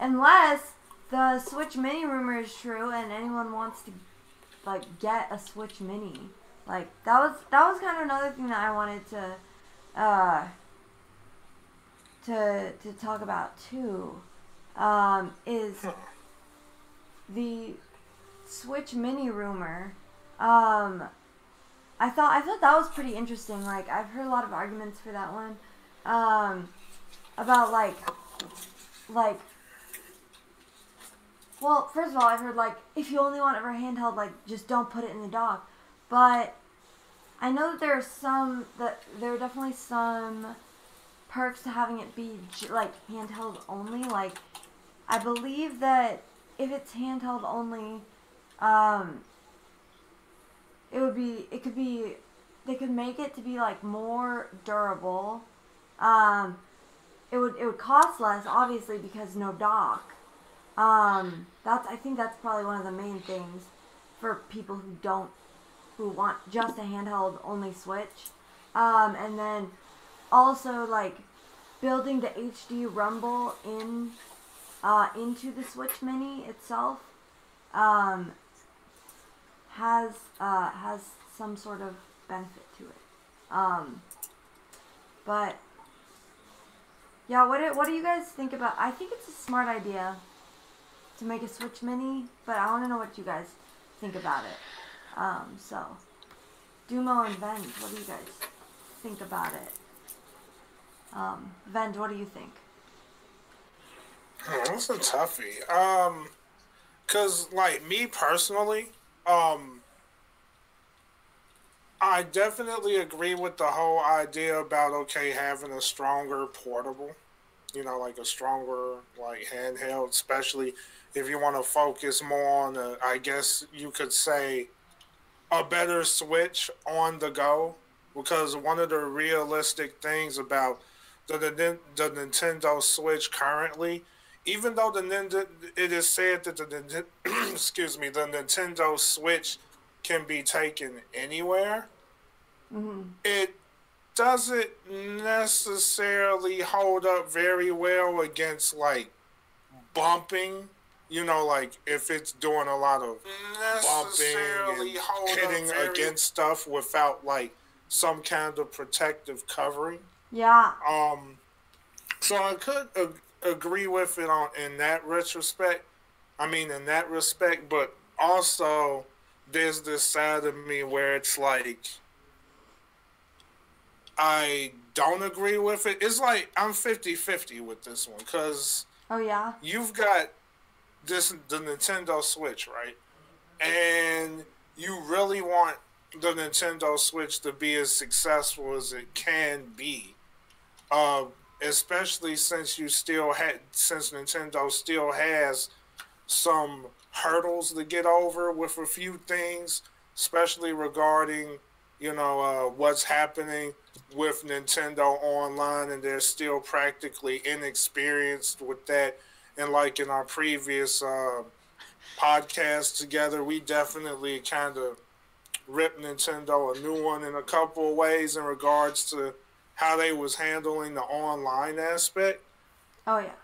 [SPEAKER 2] unless the Switch Mini rumor is true and anyone wants to like get a Switch Mini. Like that was kind of another thing that I wanted to talk about too. Is the Switch Mini rumor. I thought that was pretty interesting. Like I've heard a lot of arguments for that one. About like well, first of all, I've heard like if you only want it for handheld, like just don't put it in the dock. But I know that there are definitely some perks to having it be like handheld only. Like I believe that if it's handheld only, they could make it to be like more durable. It would cost less, obviously, because no dock. I think that's probably one of the main things for people who want just a handheld only Switch. And then also like building the HD rumble into the Switch Mini itself has some sort of benefit to it. But yeah, what do you guys think about? I think it's a smart idea to make a Switch Mini, but I want to know what you guys think about it. So Dumo and Venge, what do you guys think about it? Venge, what do you think?
[SPEAKER 1] That's a toughie. Cause like me personally, I definitely agree with the whole idea about having a stronger portable, like a stronger like handheld, especially if you want to focus more on I guess you could say a better Switch on the go, because one of the realistic things about the Nintendo Switch currently, even though it is said that excuse me, the Nintendo Switch can be taken anywhere, it doesn't necessarily hold up very well against like bumping. Like if it's doing a lot of bumping and hitting against stuff without like some kind of protective covering.
[SPEAKER 2] Yeah.
[SPEAKER 1] So I could agree with it in that retrospect. In that respect, but also there's this side of me where it's like I don't agree with it. It's like I'm 50-50 with this one, because
[SPEAKER 2] oh yeah,
[SPEAKER 1] you've got the Nintendo Switch, right? And you really want the Nintendo Switch to be as successful as it can be, especially since Nintendo still has some hurdles to get over with a few things, especially regarding what's happening with Nintendo Online, and they're still practically inexperienced with that. And like in our previous podcast together, we definitely kind of ripped Nintendo a new one in a couple of ways in regards to how they was handling the online aspect.
[SPEAKER 2] Oh yeah.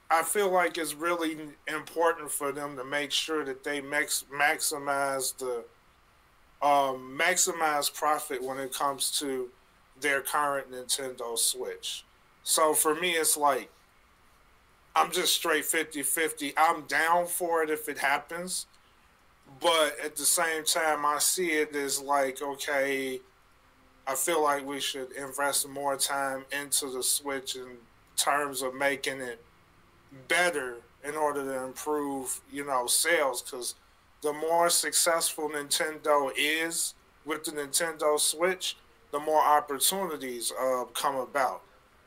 [SPEAKER 1] I feel like it's really important for them to make sure that they maximize profit when it comes to their current Nintendo Switch. So for me, it's like I'm just straight 50-50. I'm down for it if it happens. But at the same time, I see it as like, okay, I feel like we should invest more time into the Switch in terms of making it better in order to improve, sales. Because the more successful Nintendo is with the Nintendo Switch, the more opportunities come about.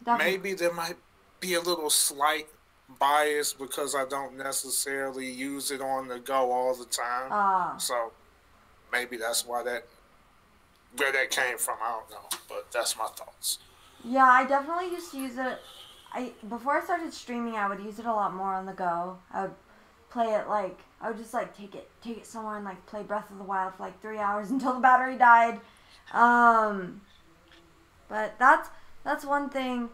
[SPEAKER 2] Definitely.
[SPEAKER 1] Maybe there might be a little slight bias because I don't necessarily use it on the go all the time. So maybe that's where that came from. I don't know, but that's my thoughts.
[SPEAKER 2] Yeah, I definitely used to use it. Before I started streaming, I would use it a lot more on the go. I would play it I would just like take it somewhere and like play Breath of the Wild for like 3 hours until the battery died. But that's one thing.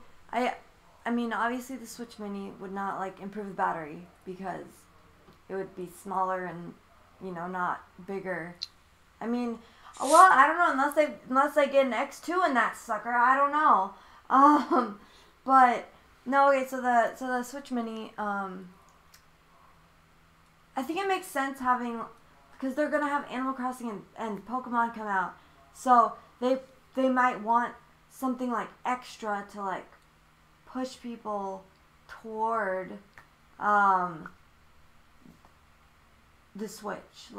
[SPEAKER 2] Obviously the Switch Mini would not like improve the battery because it would be smaller and not bigger. I don't know, unless they get an X2 in that sucker. I don't know. But no, okay. So the Switch Mini. I think it makes sense having, because they're gonna have Animal Crossing and Pokemon come out, so they might want something like extra to like push people toward the Switch,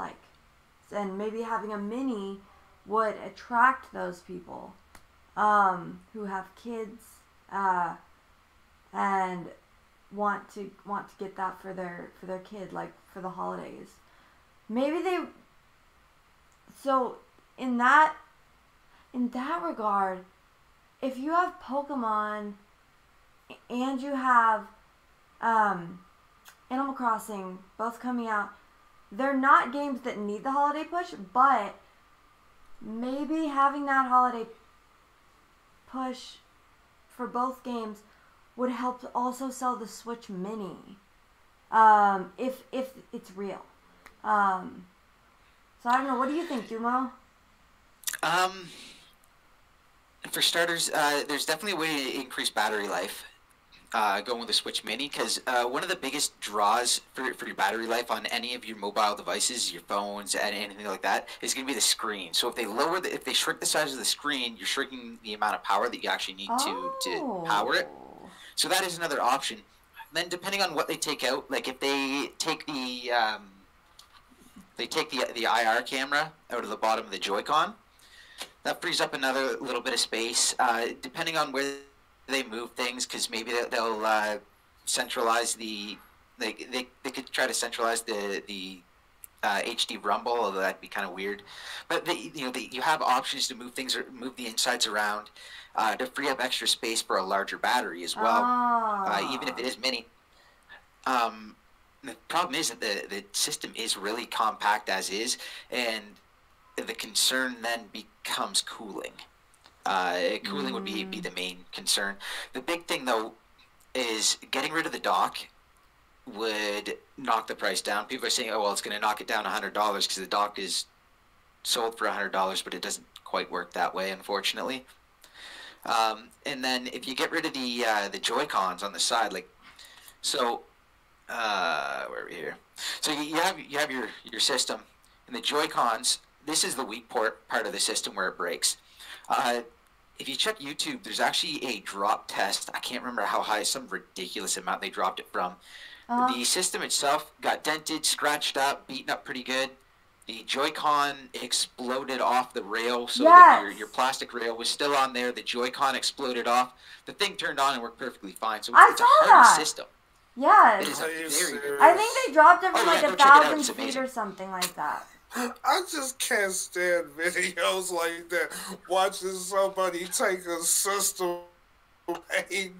[SPEAKER 2] and maybe having a mini would attract those people who have kids and want to get that for their kid, like for the holidays. Maybe So in that regard, if you have Pokemon and you have Animal Crossing both coming out, they're not games that need the holiday push, but maybe having that holiday push for both games would help also sell the Switch Mini, if it's real. So I don't know. What do you think, Dumo?
[SPEAKER 3] For starters, there's definitely a way to increase battery life going with the Switch Mini, because one of the biggest draws for your battery life on any of your mobile devices, your phones, and anything like that, is going to be the screen. So if they shrink the size of the screen, you're shrinking the amount of power that you actually need to power it. So that is another option. Then depending on what they take out, like if they take the IR camera out of the bottom of the Joy-Con, that frees up another little bit of space. Depending on where they move things, because maybe they'll centralize they could try to centralize the HD rumble, although that'd be kind of weird. But you have options to move things or move the insides around to free up extra space for a larger battery as well, even if it is mini. The problem is that the system is really compact as is, and the concern then becomes cooling. Cooling would be the main concern. The big thing, though, is getting rid of the dock would knock the price down. People are saying, oh, well, it's going to knock it down $100 because the dock is sold for $100, but it doesn't quite work that way, unfortunately. And then if you get rid of the Joy-Cons on the side, like, so, where are we here? So you have your system, and the Joy-Cons, this is the weak part of the system where it breaks. If you check YouTube, there's actually a drop test. I can't remember how high, some ridiculous amount they dropped it from. The system itself got dented, scratched up, beaten up pretty good. The Joy-Con exploded off the rail, so that your plastic rail was still on there. The Joy-Con exploded off. The thing turned on and worked perfectly fine. So it's a hard system.
[SPEAKER 2] Yes.
[SPEAKER 3] It is
[SPEAKER 2] I think they dropped it from like 1,000 feet or something like that.
[SPEAKER 1] I just can't stand videos like that. Watching somebody take a system paid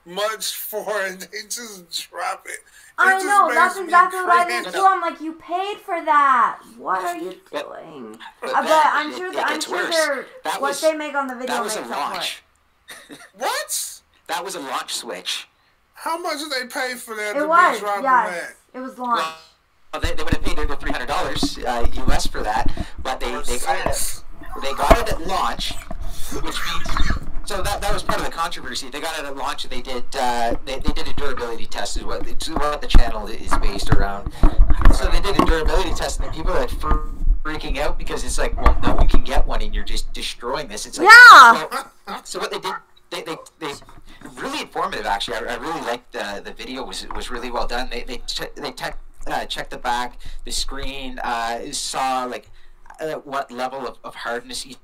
[SPEAKER 1] much for and they just drop it.
[SPEAKER 2] I know, that's exactly what I did too. I'm like, you paid for that. What are you doing? But I'm sure what they make on the video
[SPEAKER 3] that was
[SPEAKER 2] makes
[SPEAKER 3] a launch.
[SPEAKER 1] What?
[SPEAKER 3] That was a launch switch.
[SPEAKER 1] How much did they pay for that?
[SPEAKER 2] It was, yes. It was launched.
[SPEAKER 3] Well, they would have paid over $300 US for that, but they got it at launch, which means so that was part of the controversy. They got it at launch, and they did a durability test, is what the channel is based around. So they did a durability test, and the people are freaking out because it's like, well, no one can get one, and you're just destroying this. It's like, well, so what they did, they really informative actually. I really liked the video. Was really well done. They checked the back, the screen, saw like what level of hardness each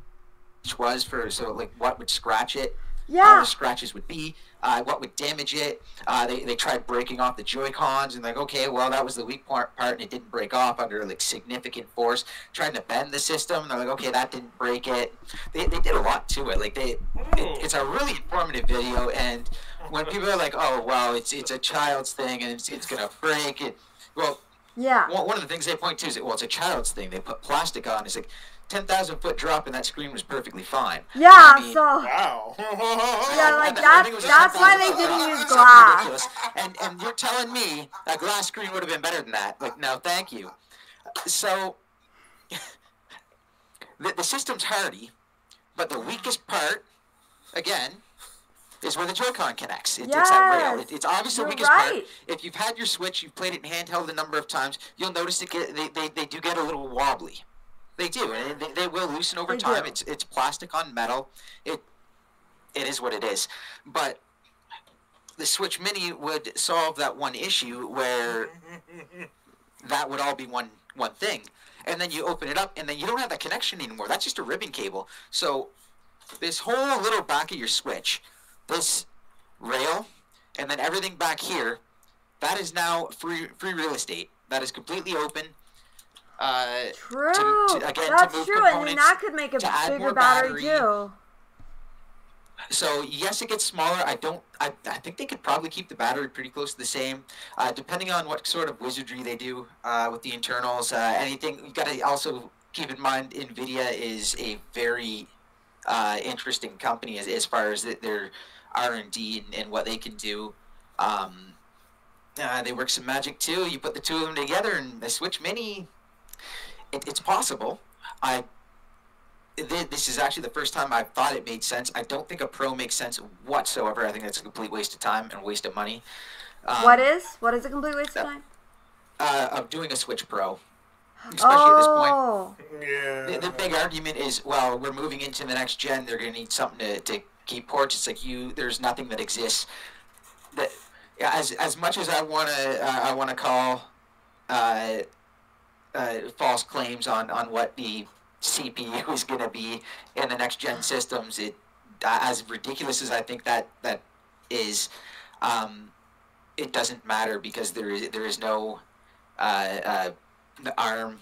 [SPEAKER 3] was for, so like what would scratch it, how the scratches would be, what would damage it. They tried breaking off the Joy-Cons and like, okay, well, that was the weak part and it didn't break off under like significant force. Trying to bend the system, and they're like, okay, that didn't break it. They did a lot to it. Like it's a really informative video, and when people are like, oh, well, it's a child's thing and it's gonna break it. Well, one of the things they point to is, well, it's a child's thing. They put plastic on. It's like 10,000-foot drop, and that screen was perfectly fine.
[SPEAKER 2] Yeah,
[SPEAKER 1] wow.
[SPEAKER 2] Yeah, like that's why they didn't use glass.
[SPEAKER 3] And you're telling me a glass screen would have been better than that? Like, no, thank you. So the system's hardy, but the weakest part, again, is where the Joy-Con connects. It's that rail. It's obviously the weakest part. If you've had your Switch, you've played it in handheld a number of times, you'll notice they do get a little wobbly. They do, and they will loosen over time. It's plastic on metal. It is what it is. But the Switch Mini would solve that one issue where that would all be one thing. And then you open it up, and then you don't have that connection anymore. That's just a ribbon cable. So this whole little back of your Switch, this rail, and then everything back here, that is now free real estate. That is completely open.
[SPEAKER 2] True.
[SPEAKER 3] Again,
[SPEAKER 2] That's
[SPEAKER 3] to move
[SPEAKER 2] true, and then
[SPEAKER 3] components,
[SPEAKER 2] that could make a
[SPEAKER 3] to add
[SPEAKER 2] bigger
[SPEAKER 3] more
[SPEAKER 2] battery too.
[SPEAKER 3] So yes, it gets smaller. I think they could probably keep the battery pretty close to the same, depending on what sort of wizardry they do with the internals. Anything you got to also keep in mind. Nvidia is a very interesting company as far as their R&D and what they can do. They work some magic too. You put the two of them together, and the Switch Mini, it's possible. This is actually the first time I thought it made sense. I don't think a Pro makes sense whatsoever. I think that's a complete waste of time and waste of money.
[SPEAKER 2] What is a complete waste of time?
[SPEAKER 3] Of doing a Switch Pro, especially at this point.
[SPEAKER 1] Yeah.
[SPEAKER 3] The big argument is, well, we're moving into the next gen. They're going to need something to keep ports. It's like there's nothing that exists. That as much as I want to call false claims on what the CPU is going to be in the next gen systems, as ridiculous as I think that is, it doesn't matter because there is no ARM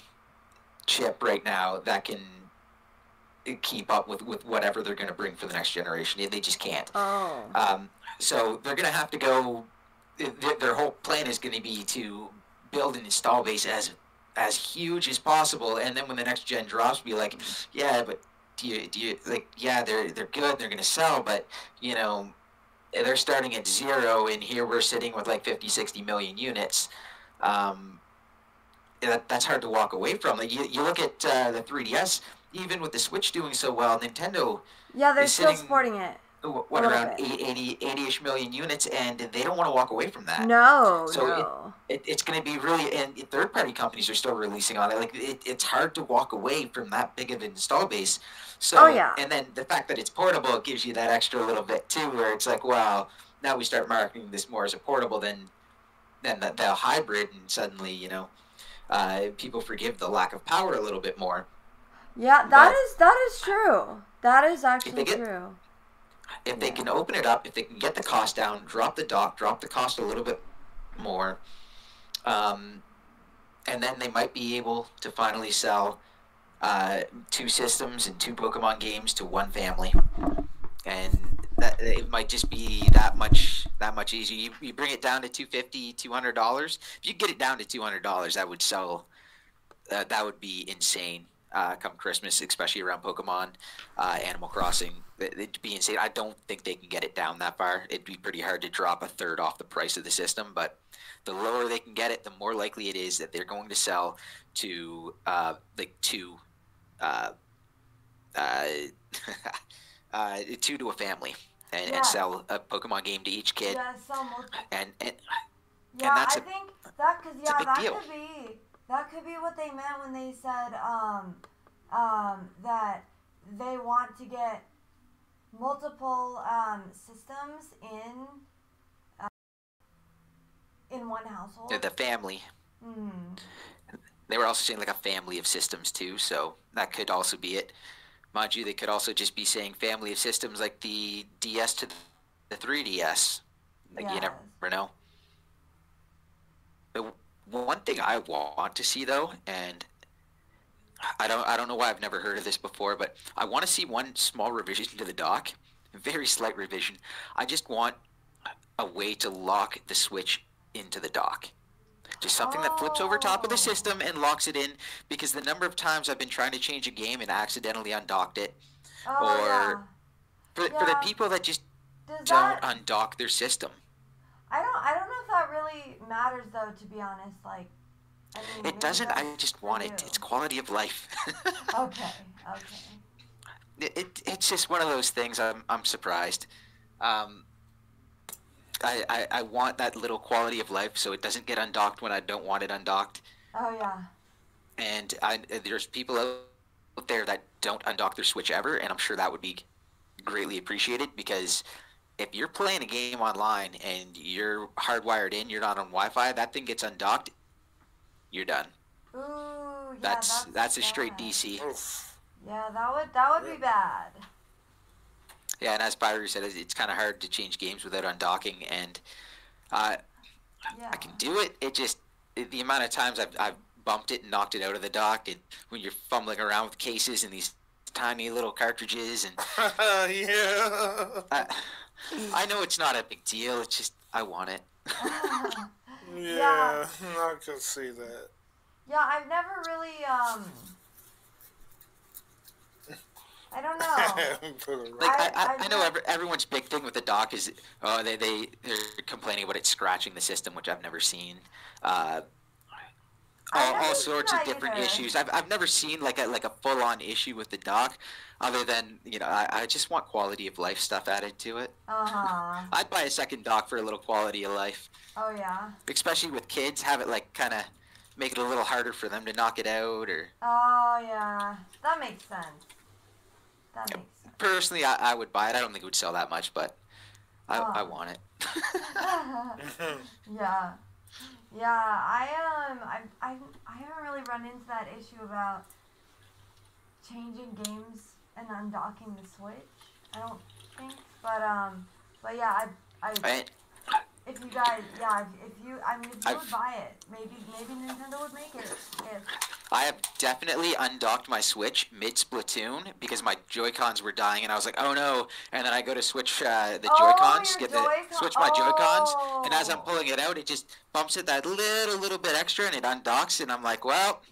[SPEAKER 3] chip right now that can keep up with whatever they're going to bring for the next generation. They just can't. So they're going to have to go. Their whole plan is going to be to build an install base as huge as possible, and then when the next gen drops, be like, yeah, but do you like, yeah, they're good, they're going to sell, but you know, they're starting at 0, and here we're sitting with like 50-60 million units. That's hard to walk away from. Like you look at the 3DS, even with the Switch doing so well, Nintendo
[SPEAKER 2] they're still
[SPEAKER 3] sitting,
[SPEAKER 2] supporting it.
[SPEAKER 3] What, around 80-ish million units, and they don't want to walk away from that.
[SPEAKER 2] No.
[SPEAKER 3] It's going to be really, and third-party companies are still releasing on it. Like it's hard to walk away from that big of an install base. So, and then the fact that it's portable, it gives you that extra little bit too, where it's like, wow, now we start marketing this more as a portable than the hybrid, and suddenly, you know, people forgive the lack of power a little bit more.
[SPEAKER 2] Yeah, that is true. That is actually true.
[SPEAKER 3] If they can open it up, if they can get the cost down, drop the dock, drop the cost a little bit more, and then they might be able to finally sell 2 systems and 2 Pokemon games to one family, and that it might just be that much easier. You bring it down to $250, $200. If you get it down to $200, that would sell. That would be insane. Come Christmas, especially around Pokemon, Animal Crossing, it'd be insane. I don't think they can get it down that far. It'd be pretty hard to drop a third off the price of the system, but the lower they can get it, the more likely it is that they're going to sell to two to a family and sell a Pokemon game to each kid.
[SPEAKER 2] Yeah, sell multiple.
[SPEAKER 3] And
[SPEAKER 2] I think that that could be what they meant when they said that they want to get multiple systems in one household.
[SPEAKER 3] The family. They were also saying like a family of systems too, so that could also be it. Mind you, they could also just be saying family of systems like the DS to the 3DS. Like you never know. The one thing I want to see though, and I don't know why I've never heard of this before, but I want to see one small revision to the dock, a very slight revision. I just want a way to lock the Switch into the dock. Just something that flips over top of the system and locks it in, because the number of times I've been trying to change a game and accidentally undocked it, for the people that just don't undock their system.
[SPEAKER 2] I don't know if that really matters though, to be honest. Like, I mean,
[SPEAKER 3] it doesn't. I just want it. It's quality of life.
[SPEAKER 2] Okay.
[SPEAKER 3] It's just one of those things. I'm surprised. I want that little quality of life, so it doesn't get undocked when I don't want it undocked.
[SPEAKER 2] Oh yeah.
[SPEAKER 3] And there's people out there that don't undock their Switch ever, and I'm sure that would be greatly appreciated, because if you're playing a game online and you're hardwired in, you're not on Wi-Fi, that thing gets undocked, you're done.
[SPEAKER 2] Ooh, yeah,
[SPEAKER 3] that's a straight DC.
[SPEAKER 2] Yeah, that would be bad.
[SPEAKER 3] Yeah, and as Byron said, it's kind of hard to change games without undocking, and I can do it. It just the amount of times I've bumped it and knocked it out of the dock, and when you're fumbling around with cases and these tiny little cartridges, and
[SPEAKER 1] Yeah.
[SPEAKER 3] I know it's not a big deal. It's just I want it.
[SPEAKER 1] Yeah, I can see that.
[SPEAKER 2] Yeah, I've never really, I don't know.
[SPEAKER 3] Like
[SPEAKER 2] I
[SPEAKER 3] I know everyone's big thing with the dock is they're complaining about it scratching the system, which I've never seen. All sorts of different issues. I've never seen like a full on issue with the dock, other than I just want quality of life stuff added to it. I'd buy a second dock for a little quality of life.
[SPEAKER 2] Oh yeah.
[SPEAKER 3] Especially with kids, have it like kind of make it a little harder for them to knock it out or.
[SPEAKER 2] Oh yeah, that makes sense. That makes sense.
[SPEAKER 3] Personally, I would buy it. I don't think it would sell that much, but I want it.
[SPEAKER 2] Yeah. Yeah, I haven't really run into that issue about changing games and undocking the Switch. I don't think, but yeah, if you guys, if you would buy it, maybe Nintendo would make it.
[SPEAKER 3] I have definitely undocked my Switch mid-Splatoon because my Joy-Cons were dying, and I was like, oh no, and then I go to switch the Joy-Cons, switch my Joy-Cons, and as I'm pulling it out, it just bumps it that little bit extra, and it undocks, and I'm like, well,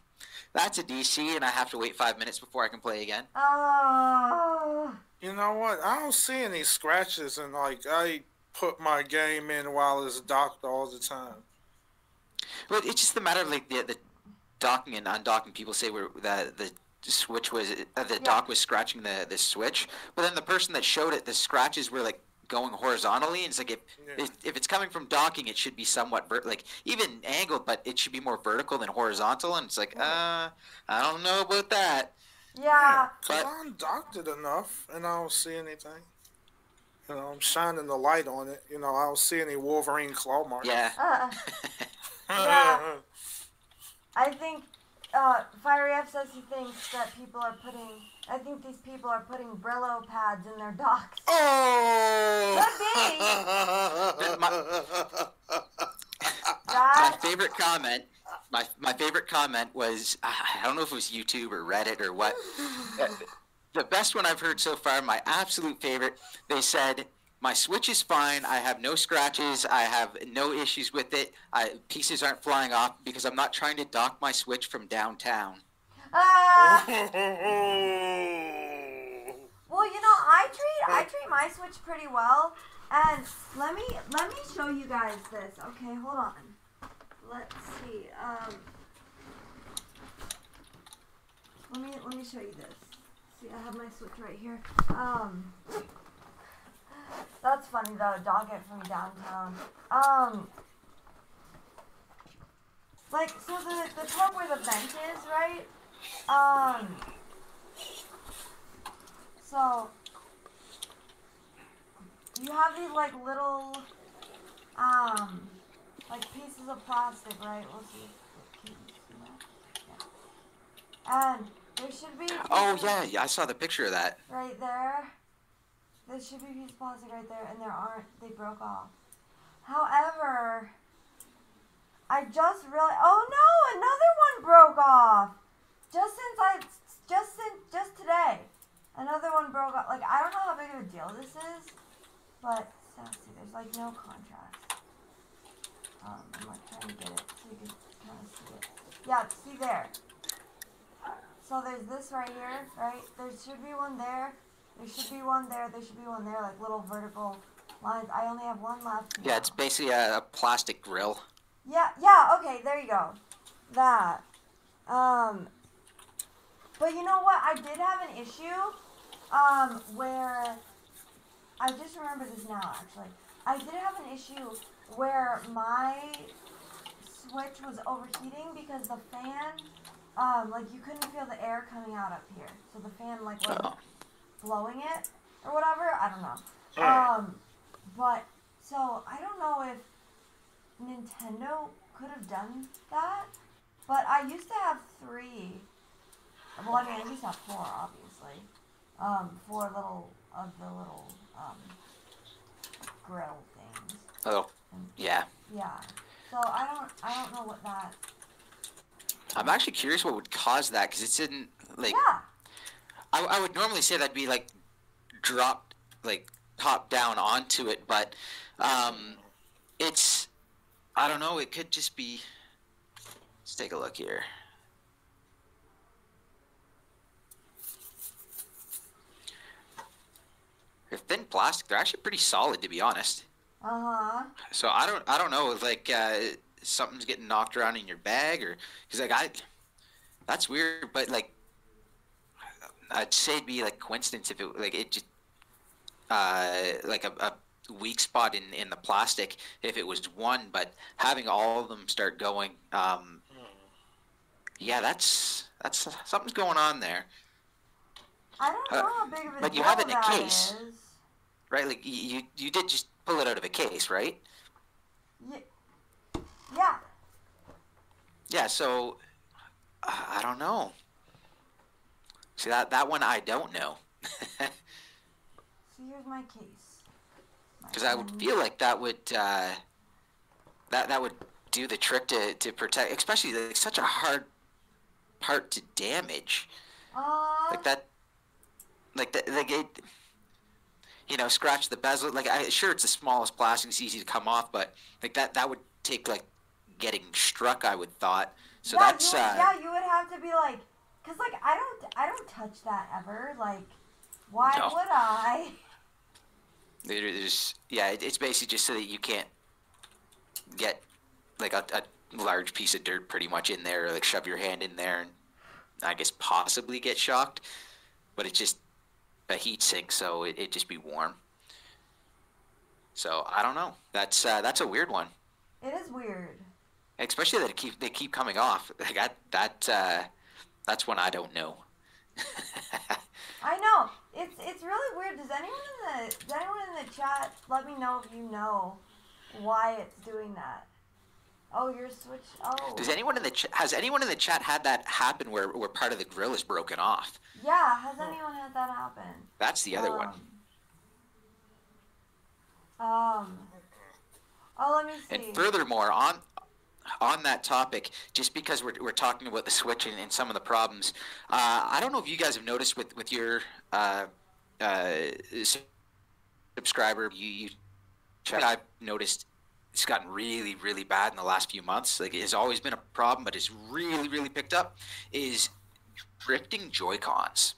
[SPEAKER 3] that's a DC, and I have to wait 5 minutes before I can play again.
[SPEAKER 2] Oh.
[SPEAKER 1] You know what? I don't see any scratches, and I put my game in while it's docked all the time.
[SPEAKER 3] Well, it's just a matter of like the docking and undocking. People say the Switch was the dock was scratching the Switch, but then the person that showed it, the scratches were like going horizontally, and it's like if it's coming from docking, it should be somewhat like even angled, but it should be more vertical than horizontal, and it's like I don't know about that.
[SPEAKER 2] Yeah.
[SPEAKER 1] But I undocked it enough, and I don't see anything. I'm shining the light on it. I don't see any Wolverine claw marks.
[SPEAKER 3] Yeah.
[SPEAKER 2] Yeah. I think Fiery F says he thinks that I think these people are putting Brillo pads in their docks.
[SPEAKER 1] Oh!
[SPEAKER 2] Could be.
[SPEAKER 3] My favorite comment. My favorite comment was I don't know if it was YouTube or Reddit or what. The best one I've heard so far, my absolute favorite, they said, my Switch is fine, I have no scratches, I have no issues with it, pieces aren't flying off because I'm not trying to dock my Switch from downtown.
[SPEAKER 2] Well, I treat my Switch pretty well, and let me show you guys this. Okay, hold on. Let's see. Let me show you this. See, I have my Switch right here. That's funny though, dog it from downtown. Like, so the part where the vent is, right? So you have these like little like pieces of plastic, right? We'll see. Can you see that? Yeah. And there should be.
[SPEAKER 3] Oh yeah, I saw the picture of that.
[SPEAKER 2] Right there. There should be a piece of plastic right there, and there aren't. They broke off. However, I just realized. Oh no! Another one broke off. Just today, another one broke off. Like, I don't know how big of a deal this is, but see, there's like no contrast. I'm like trying to get it so you can kind of see it. Yeah, see there. So there's this right here, right? There should be one there. There should be one there. There should be one there, like little vertical lines. I only have one left.
[SPEAKER 3] Yeah, it's basically a plastic grill.
[SPEAKER 2] Yeah, okay, there you go. That. But you know what? I did have an issue, where, I just remember this now, actually. I did have an issue where my Switch was overheating because the fan, like, you couldn't feel the air coming out up here. So the fan, like, wasn't blowing it, or whatever. I don't know. But, so, I don't know if Nintendo could have done that, but I used to have 3. Well, I mean, I used to have 4, obviously. 4 little grill things.
[SPEAKER 3] Oh, yeah.
[SPEAKER 2] Yeah. So I don't know what that.
[SPEAKER 3] I'm actually curious what would cause that, because it's in, like...
[SPEAKER 2] Yeah.
[SPEAKER 3] I would normally say that'd be, like, dropped, like, top down onto it, but it's... I don't know, it could just be... Let's take a look here. They're thin plastic. They're actually pretty solid, to be honest. So I don't know if, like, something's getting knocked around in your bag, or... Because, like, that's weird, but, like, I'd say it'd be, like, coincidence if it, like, it just... like, a weak spot in the plastic if it was one, but having all of them start going... yeah, that's something's going on there.
[SPEAKER 2] I don't know how big of a
[SPEAKER 3] but you
[SPEAKER 2] deal
[SPEAKER 3] have it in a
[SPEAKER 2] that
[SPEAKER 3] case,
[SPEAKER 2] is.
[SPEAKER 3] right? Like you did just pull it out of a case, right?
[SPEAKER 2] Yeah.
[SPEAKER 3] Yeah. So I don't know. See that one I don't know.
[SPEAKER 2] So here's my case.
[SPEAKER 3] Because I would feel like that would that would do the trick to protect, especially like such a hard part to damage. Like that. Like it, you know, scratch the bezel. Like, sure, it's the smallest plastic; it's easy to come off, but like that would take like getting struck. I would thought. So
[SPEAKER 2] yeah,
[SPEAKER 3] that's
[SPEAKER 2] you would have to be like, cause like I don't touch that ever. Like, why would I?
[SPEAKER 3] It's basically just so that you can't get like a large piece of dirt pretty much in there, or like shove your hand in there and I guess possibly get shocked. But it's just a heat sink, so it just be warm. So I don't know. That's a weird one.
[SPEAKER 2] It is weird.
[SPEAKER 3] Especially that they keep coming off. Like that's one I don't know.
[SPEAKER 2] I know. It's really weird. Does anyone in the chat let me know if you know why it's doing that? Oh, you're switched. Oh.
[SPEAKER 3] Has anyone in the chat had that happen where part of the grill is broken off?
[SPEAKER 2] Yeah, has anyone had that happen?
[SPEAKER 3] That's the other one.
[SPEAKER 2] Oh, let me see.
[SPEAKER 3] And furthermore, on that topic, just because we're talking about the Switch and some of the problems, I don't know if you guys have noticed with your subscriber, I've noticed it's gotten really, really bad in the last few months. Like, it has always been a problem, but it's really, really picked up, is drifting Joy-Cons.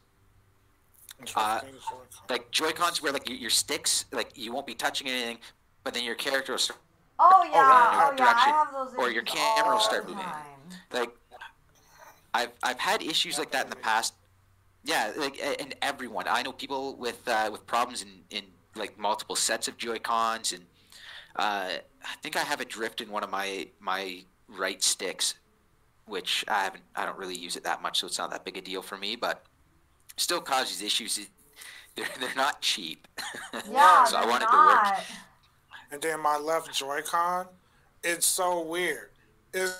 [SPEAKER 3] Like, Joy-Cons where, like, your sticks, like, you won't be touching anything, but then your character will start
[SPEAKER 2] I have those
[SPEAKER 3] or your camera will start moving. Like, I've had issues like that in the past. Yeah, like, and everyone. I know people with problems in like multiple sets of Joy-Cons, and I think I have a drift in one of my right sticks, which I don't really use it that much, so it's not that big a deal for me, but still causes issues. They're not cheap.
[SPEAKER 2] Yeah,
[SPEAKER 3] so I want it to work.
[SPEAKER 1] And then my left Joy-Con, it's so weird. It's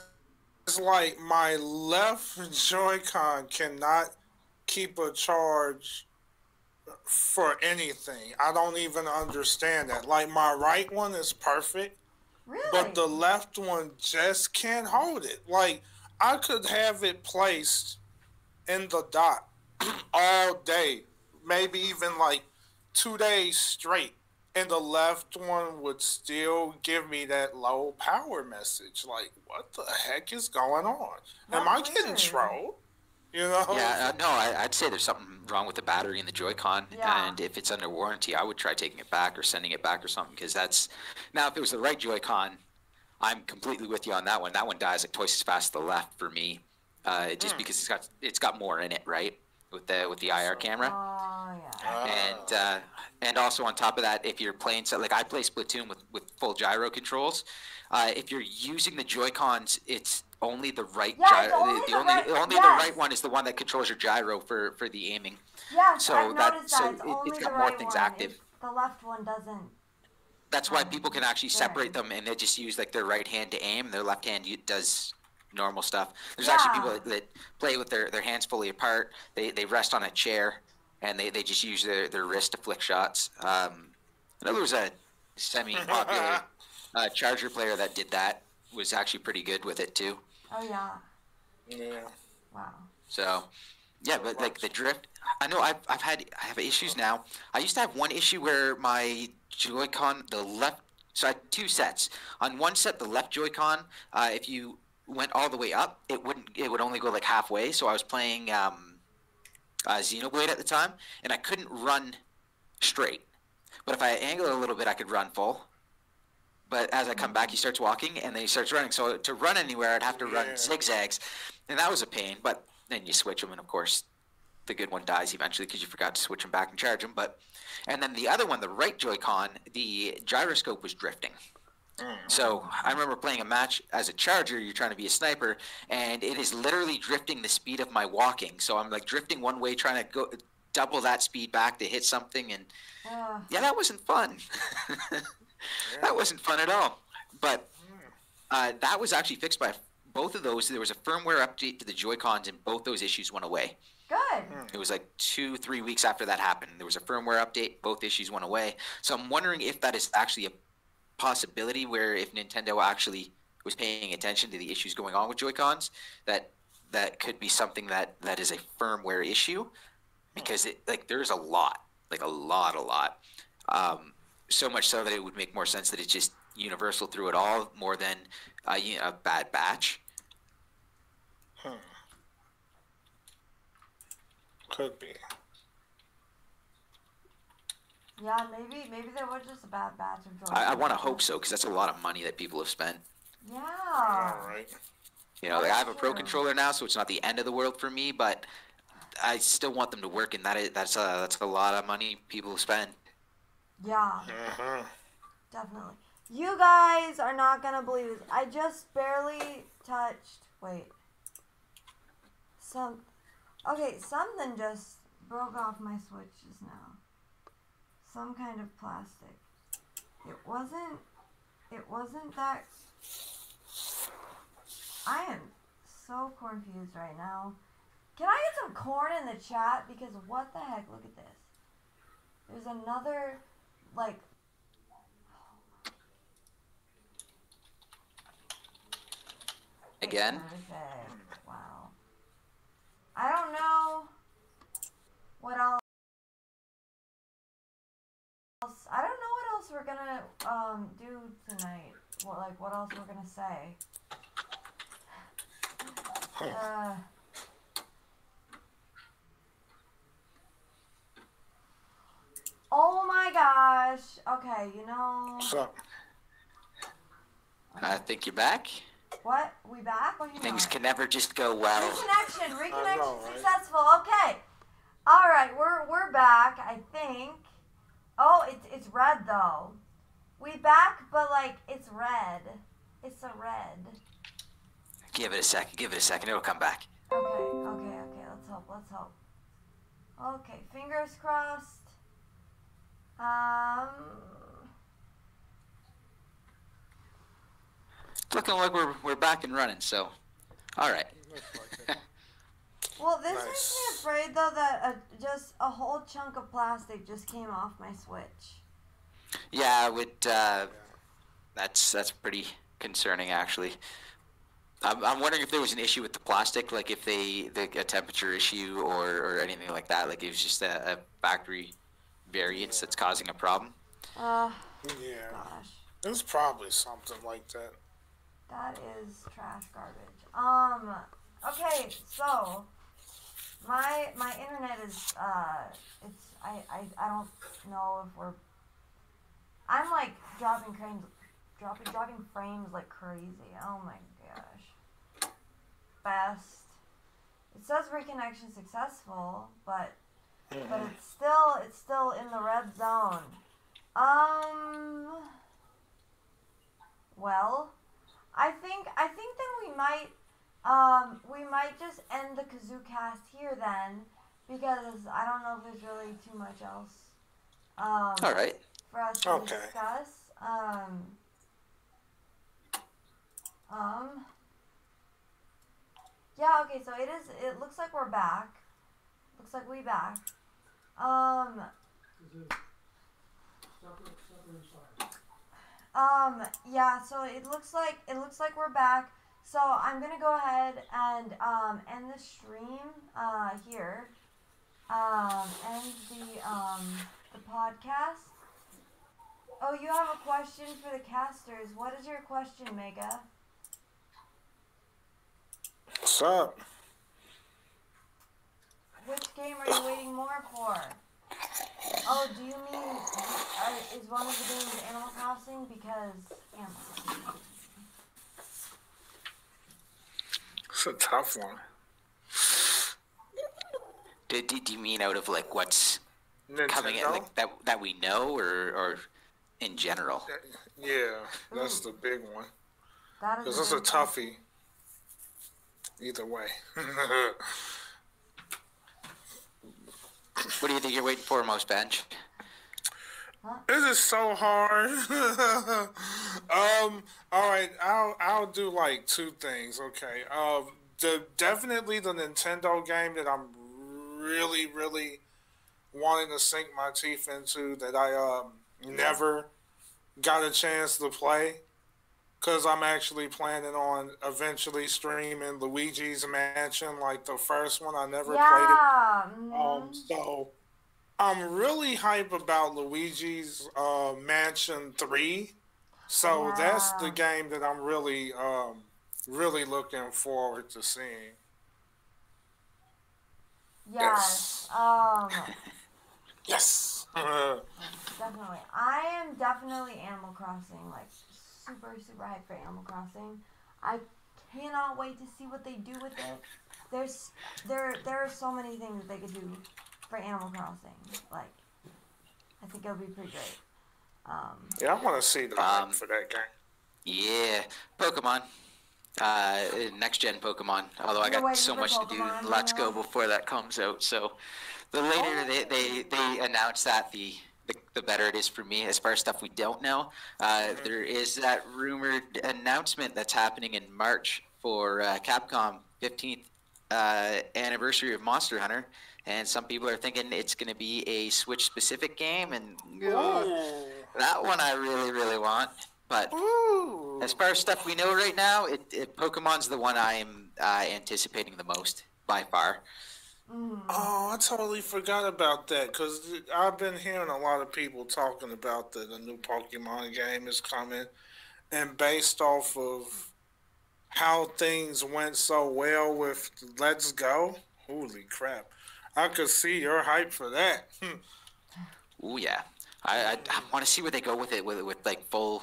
[SPEAKER 1] like my left Joy-Con cannot keep a charge for anything. I don't even understand that. Like, my right one is perfect,
[SPEAKER 2] really?
[SPEAKER 1] but the left one just can't hold it. Like, I could have it placed in the dock all day, maybe even like 2 days straight, and the left one would still give me that low power message. Like, what the heck is going on? Am I getting trolled? You know?
[SPEAKER 3] Yeah, no, I'd say there's something wrong with the battery in the Joy-Con,
[SPEAKER 2] Yeah.
[SPEAKER 3] and if it's under warranty, I would try taking it back or sending it back or something, because that's... Now, if it was the right Joy-Con, I'm completely with you on that one. That one dies like twice as fast as the left for me, just because it's got more in it, right? With the IR camera.
[SPEAKER 2] Oh, yeah.
[SPEAKER 3] And also on top of that, if you're playing, so like I play Splatoon with full gyro controls, if you're using the Joy-Cons, it's only the right gyro. The right one is the one that controls your gyro for the aiming.
[SPEAKER 2] Yes,
[SPEAKER 3] so
[SPEAKER 2] I've noticed that.
[SPEAKER 3] It's got more things active.
[SPEAKER 2] The left one doesn't.
[SPEAKER 3] That's why people can actually separate them, and they just use like their right hand to aim, and their left hand does normal stuff. There's actually people that play with their hands fully apart. They rest on a chair, and they just use their wrist to flick shots. I know there was a semi-popular Charger player that did that. Was actually pretty good with it too.
[SPEAKER 2] Oh yeah.
[SPEAKER 1] Yeah.
[SPEAKER 2] Wow.
[SPEAKER 3] So, yeah, but like the drift, I know I have issues now. I used to have one issue where my Joy-Con, the left, so I had two sets. On one set, the left Joy-Con, if you went all the way up, it would only go like halfway. So I was playing Xenoblade at the time, and I couldn't run straight. But if I angle it a little bit, I could run full. But as I come back, he starts walking, and then he starts running. So to run anywhere, I'd have to run zigzags, and that was a pain. But then you switch them, and of course, the good one dies eventually because you forgot to switch them back and charge them. And then the other one, the right Joy-Con, the gyroscope was drifting. So I remember playing a match as a charger. You're trying to be a sniper, and it is literally drifting the speed of my walking. So I'm like drifting one way, trying to go double that speed back to hit something, and yeah, that wasn't fun. That wasn't fun at all. But that was actually fixed by both of those. There was a firmware update to the Joy-Cons, and both those issues went away.
[SPEAKER 2] Good.
[SPEAKER 3] It was like 2-3 weeks after that happened. There was a firmware update. Both issues went away. So I'm wondering if that is actually a possibility where if Nintendo actually was paying attention to the issues going on with Joy-Cons, that could be something that is a firmware issue, because there's a lot. So much so that it would make more sense that it's just universal through it all more than a bad batch.
[SPEAKER 1] Could be.
[SPEAKER 2] Yeah, maybe there was just a bad batch of Joy.
[SPEAKER 3] I want to hope so, because that's a lot of money that people have spent.
[SPEAKER 2] Yeah.
[SPEAKER 1] All right.
[SPEAKER 3] You know, like I have a Pro Controller now, so it's not the end of the world for me, but I still want them to work, and that's a lot of money people spend.
[SPEAKER 2] Yeah. Definitely. You guys are not gonna believe this. I just barely touched. Wait. Something just broke off my Switch just now. Some kind of plastic. It wasn't that. I am so confused right now. Can I get some corn in the chat? Because what the heck? Look at this. There's another, like.
[SPEAKER 3] Again?
[SPEAKER 2] Perfect. Wow. I don't know what else. I don't know what else we're gonna do tonight. What else we're gonna say. Oh my gosh. Okay, you know.
[SPEAKER 1] What's up?
[SPEAKER 3] I think you're back.
[SPEAKER 2] What? We back? What do you
[SPEAKER 3] Things
[SPEAKER 2] know?
[SPEAKER 3] can never just go well.
[SPEAKER 2] Reconnection
[SPEAKER 1] know, right?
[SPEAKER 2] successful. Okay. All right, we're back. I think. Oh, it's red though. We back, but like it's red. It's a red.
[SPEAKER 3] Give it a second. It'll come back.
[SPEAKER 2] Okay. Let's hope. Okay, fingers crossed.
[SPEAKER 3] It's looking like we're back and running. So, all right.
[SPEAKER 2] Well, this makes me afraid though that just a whole chunk of plastic just came off my Switch.
[SPEAKER 3] Yeah, that's pretty concerning actually. I'm wondering if there was an issue with the plastic, like if a temperature issue or anything like that. Like it was just a factory variance that's causing a problem.
[SPEAKER 1] Yeah.
[SPEAKER 2] Gosh.
[SPEAKER 1] It's probably something like that.
[SPEAKER 2] That is trash garbage. Okay, so my internet is I don't know if I'm like dropping frames like crazy. Oh my gosh. Best. It says reconnection successful, but it's still in the red zone. Well, I think then we might just end the KazooCast here then, because I don't know if there's really too much else
[SPEAKER 3] All right.
[SPEAKER 2] for us to discuss. Yeah, okay, so it looks like we're back. Looks like we back. Yeah, so it looks like we're back. So I'm gonna go ahead and end the stream here. End the podcast. Oh, you have a question for the casters. What is your question, Mega?
[SPEAKER 1] What's up?
[SPEAKER 2] Which game are you waiting more for? Oh, do you mean is one of the games Animal Crossing? Because Animal Crossing.
[SPEAKER 1] It's a tough one.
[SPEAKER 3] Do you mean out of like what's
[SPEAKER 1] Nintendo?
[SPEAKER 3] coming in, like that we know, or in general?
[SPEAKER 1] Yeah, that's the big one.
[SPEAKER 2] That is
[SPEAKER 1] Because it's a toughie. Either way.
[SPEAKER 3] What do you think you're waiting for most, Venge?
[SPEAKER 1] This is so hard. All right, I'll do like two things. Okay. Definitely the Nintendo game that I'm really wanting to sink my teeth into that I never got a chance to play. Because I'm actually planning on eventually streaming Luigi's Mansion, like the first one. I never played it. So I'm really hype about Luigi's Mansion 3. So that's the game that I'm really looking forward to seeing.
[SPEAKER 2] Yes.
[SPEAKER 1] Yes.
[SPEAKER 2] Definitely. I am definitely Animal Crossing, like super hyped for Animal Crossing. I cannot wait to see what they do with it. There are so many things that they could do for Animal Crossing. Like, I think it'll be pretty great.
[SPEAKER 1] Yeah, I want to see the hype for that game.
[SPEAKER 3] Yeah, Pokemon. Next gen Pokemon. Although I got so much to do in Let's Go before that comes out. So the later they announce that, the better it is for me as far as stuff we don't know. There is that rumored announcement that's happening in March for Capcom 15th anniversary of Monster Hunter. And some people are thinking it's going to be a Switch-specific game, and that one I really want. But as far as stuff we know right now, Pokemon's the one I am anticipating the most, by far.
[SPEAKER 1] Oh, I totally forgot about that, because I've been hearing a lot of people talking about the new Pokemon game is coming, and based off of how things went so well with Let's Go, holy crap, I could see your hype for that.
[SPEAKER 3] Ooh, yeah. I want to see where they go with it, with like full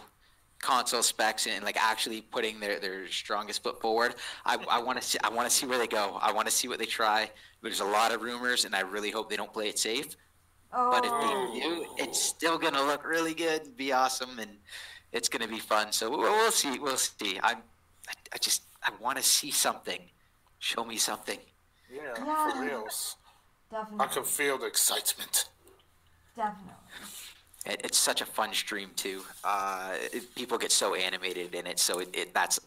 [SPEAKER 3] console specs and like actually putting their strongest foot forward. I want to see where they go. I want to see what they try. There's a lot of rumors, and I really hope they don't play it safe. But if they do, it's still gonna look really good and be awesome, and it's gonna be fun. So we'll see. We'll see. I want to see something. Show me something.
[SPEAKER 1] Yeah, for reals.
[SPEAKER 2] Definitely.
[SPEAKER 1] I can feel the excitement.
[SPEAKER 2] Definitely.
[SPEAKER 3] It's such a fun stream too. People get so animated in it, so that's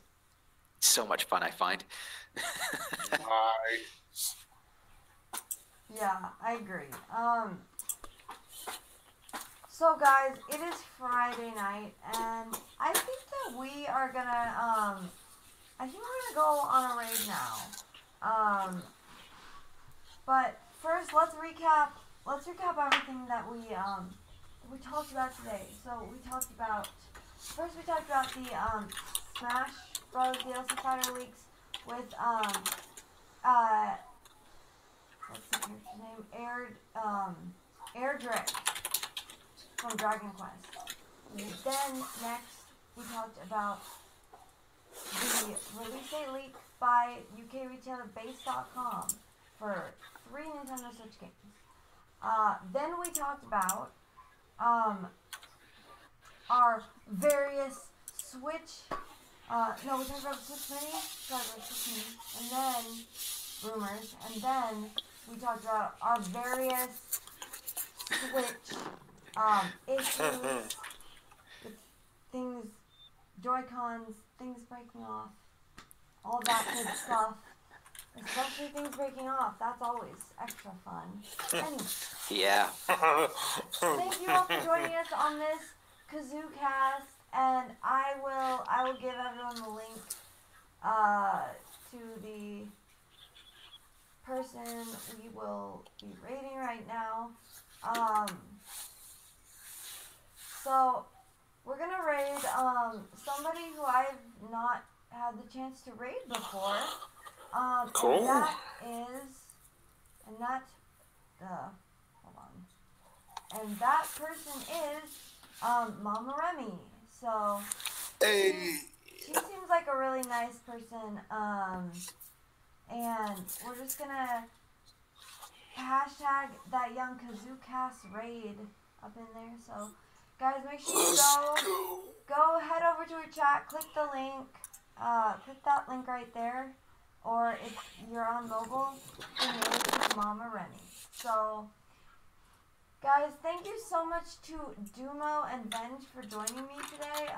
[SPEAKER 3] so much fun. I find.
[SPEAKER 2] Yeah, I agree. So guys, it is Friday night, and I think that we are gonna, I think we're gonna go on a raid now. But first, let's recap everything that we talked about today. So we talked about the Smash Bros. DLC fighter leaks with what's the character's name? Airdrick from Dragon Quest. Then next we talked about the release date leak by UK retailer Base.com for 3 Nintendo Switch games. Then we talked about our various Switch. We talked about Switch Mini, and then rumors, and then we talked about our various Switch issues, with things, Joy-Cons, things breaking off, all that good stuff. Especially things breaking off. That's always extra fun. Anyway.
[SPEAKER 3] Yeah.
[SPEAKER 2] Thank you all for joining us on this KazooCast, and I will give everyone the link to the person we will be raiding right now. So we're gonna raid somebody who I've not had the chance to raid before.
[SPEAKER 1] Cool.
[SPEAKER 2] And that hold on. And that person is Mama Remy. So
[SPEAKER 1] Hey.
[SPEAKER 2] she seems like a really nice person. And we're just gonna hashtag TheYellowKazoo raid up in there. So guys, make sure you go head over to her chat, click the link, click that link right there, or if you're on mobile, the name is Mama Remy. So guys, thank you so much to Dumo and Venge for joining me today.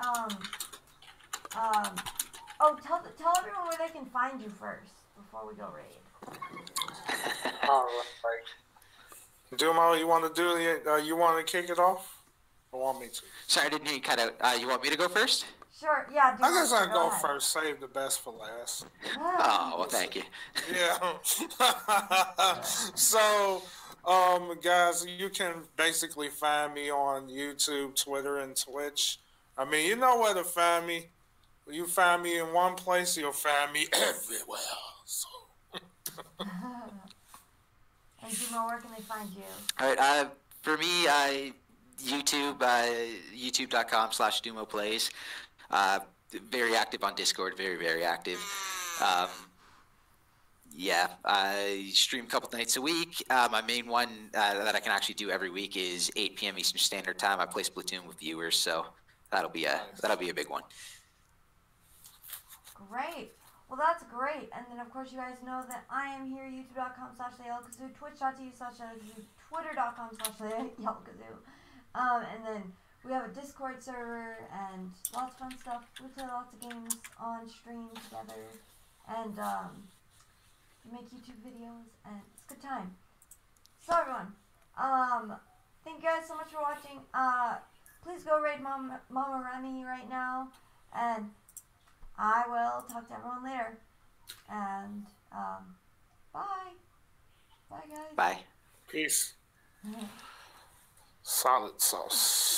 [SPEAKER 2] Tell everyone where they can find you first before we go raid.
[SPEAKER 1] All right. Dumo, you want to do you want to kick it off? Or want me to?
[SPEAKER 3] Sorry, I didn't hear you cut out. You want me to go first?
[SPEAKER 2] Sure, yeah.
[SPEAKER 1] I guess I'll go
[SPEAKER 2] ahead.
[SPEAKER 1] first. Save the best for last.
[SPEAKER 3] Oh, well, thank you.
[SPEAKER 1] Yeah. So, guys, you can basically find me on YouTube, Twitter, and Twitch. I mean, you know where to find me. You find me in one place, you'll find me everywhere. So.
[SPEAKER 2] And Dumo, where can they find you?
[SPEAKER 3] All right. For me, YouTube, youtube.com/DumoPlays. Very active on Discord. Very, very active. Yeah, I stream a couple nights a week. My main one that I can actually do every week is 8 p.m. Eastern Standard Time. I play Splatoon with viewers, so that'll be a big one.
[SPEAKER 2] Great. Well, that's great. And then, of course, you guys know that I am here, youtube.com/TheYellowKazoo, twitch.tv/TheYellowKazoo, twitter.com/TheYellowKazoo. And then we have a Discord server and lots of fun stuff. We play lots of games on stream together. And we make YouTube videos, and it's a good time. So, everyone, thank you guys so much for watching. Please go raid Mama Remy right now. And I will talk to everyone later. And, bye. Bye, guys.
[SPEAKER 3] Bye.
[SPEAKER 1] Peace. Solid sauce.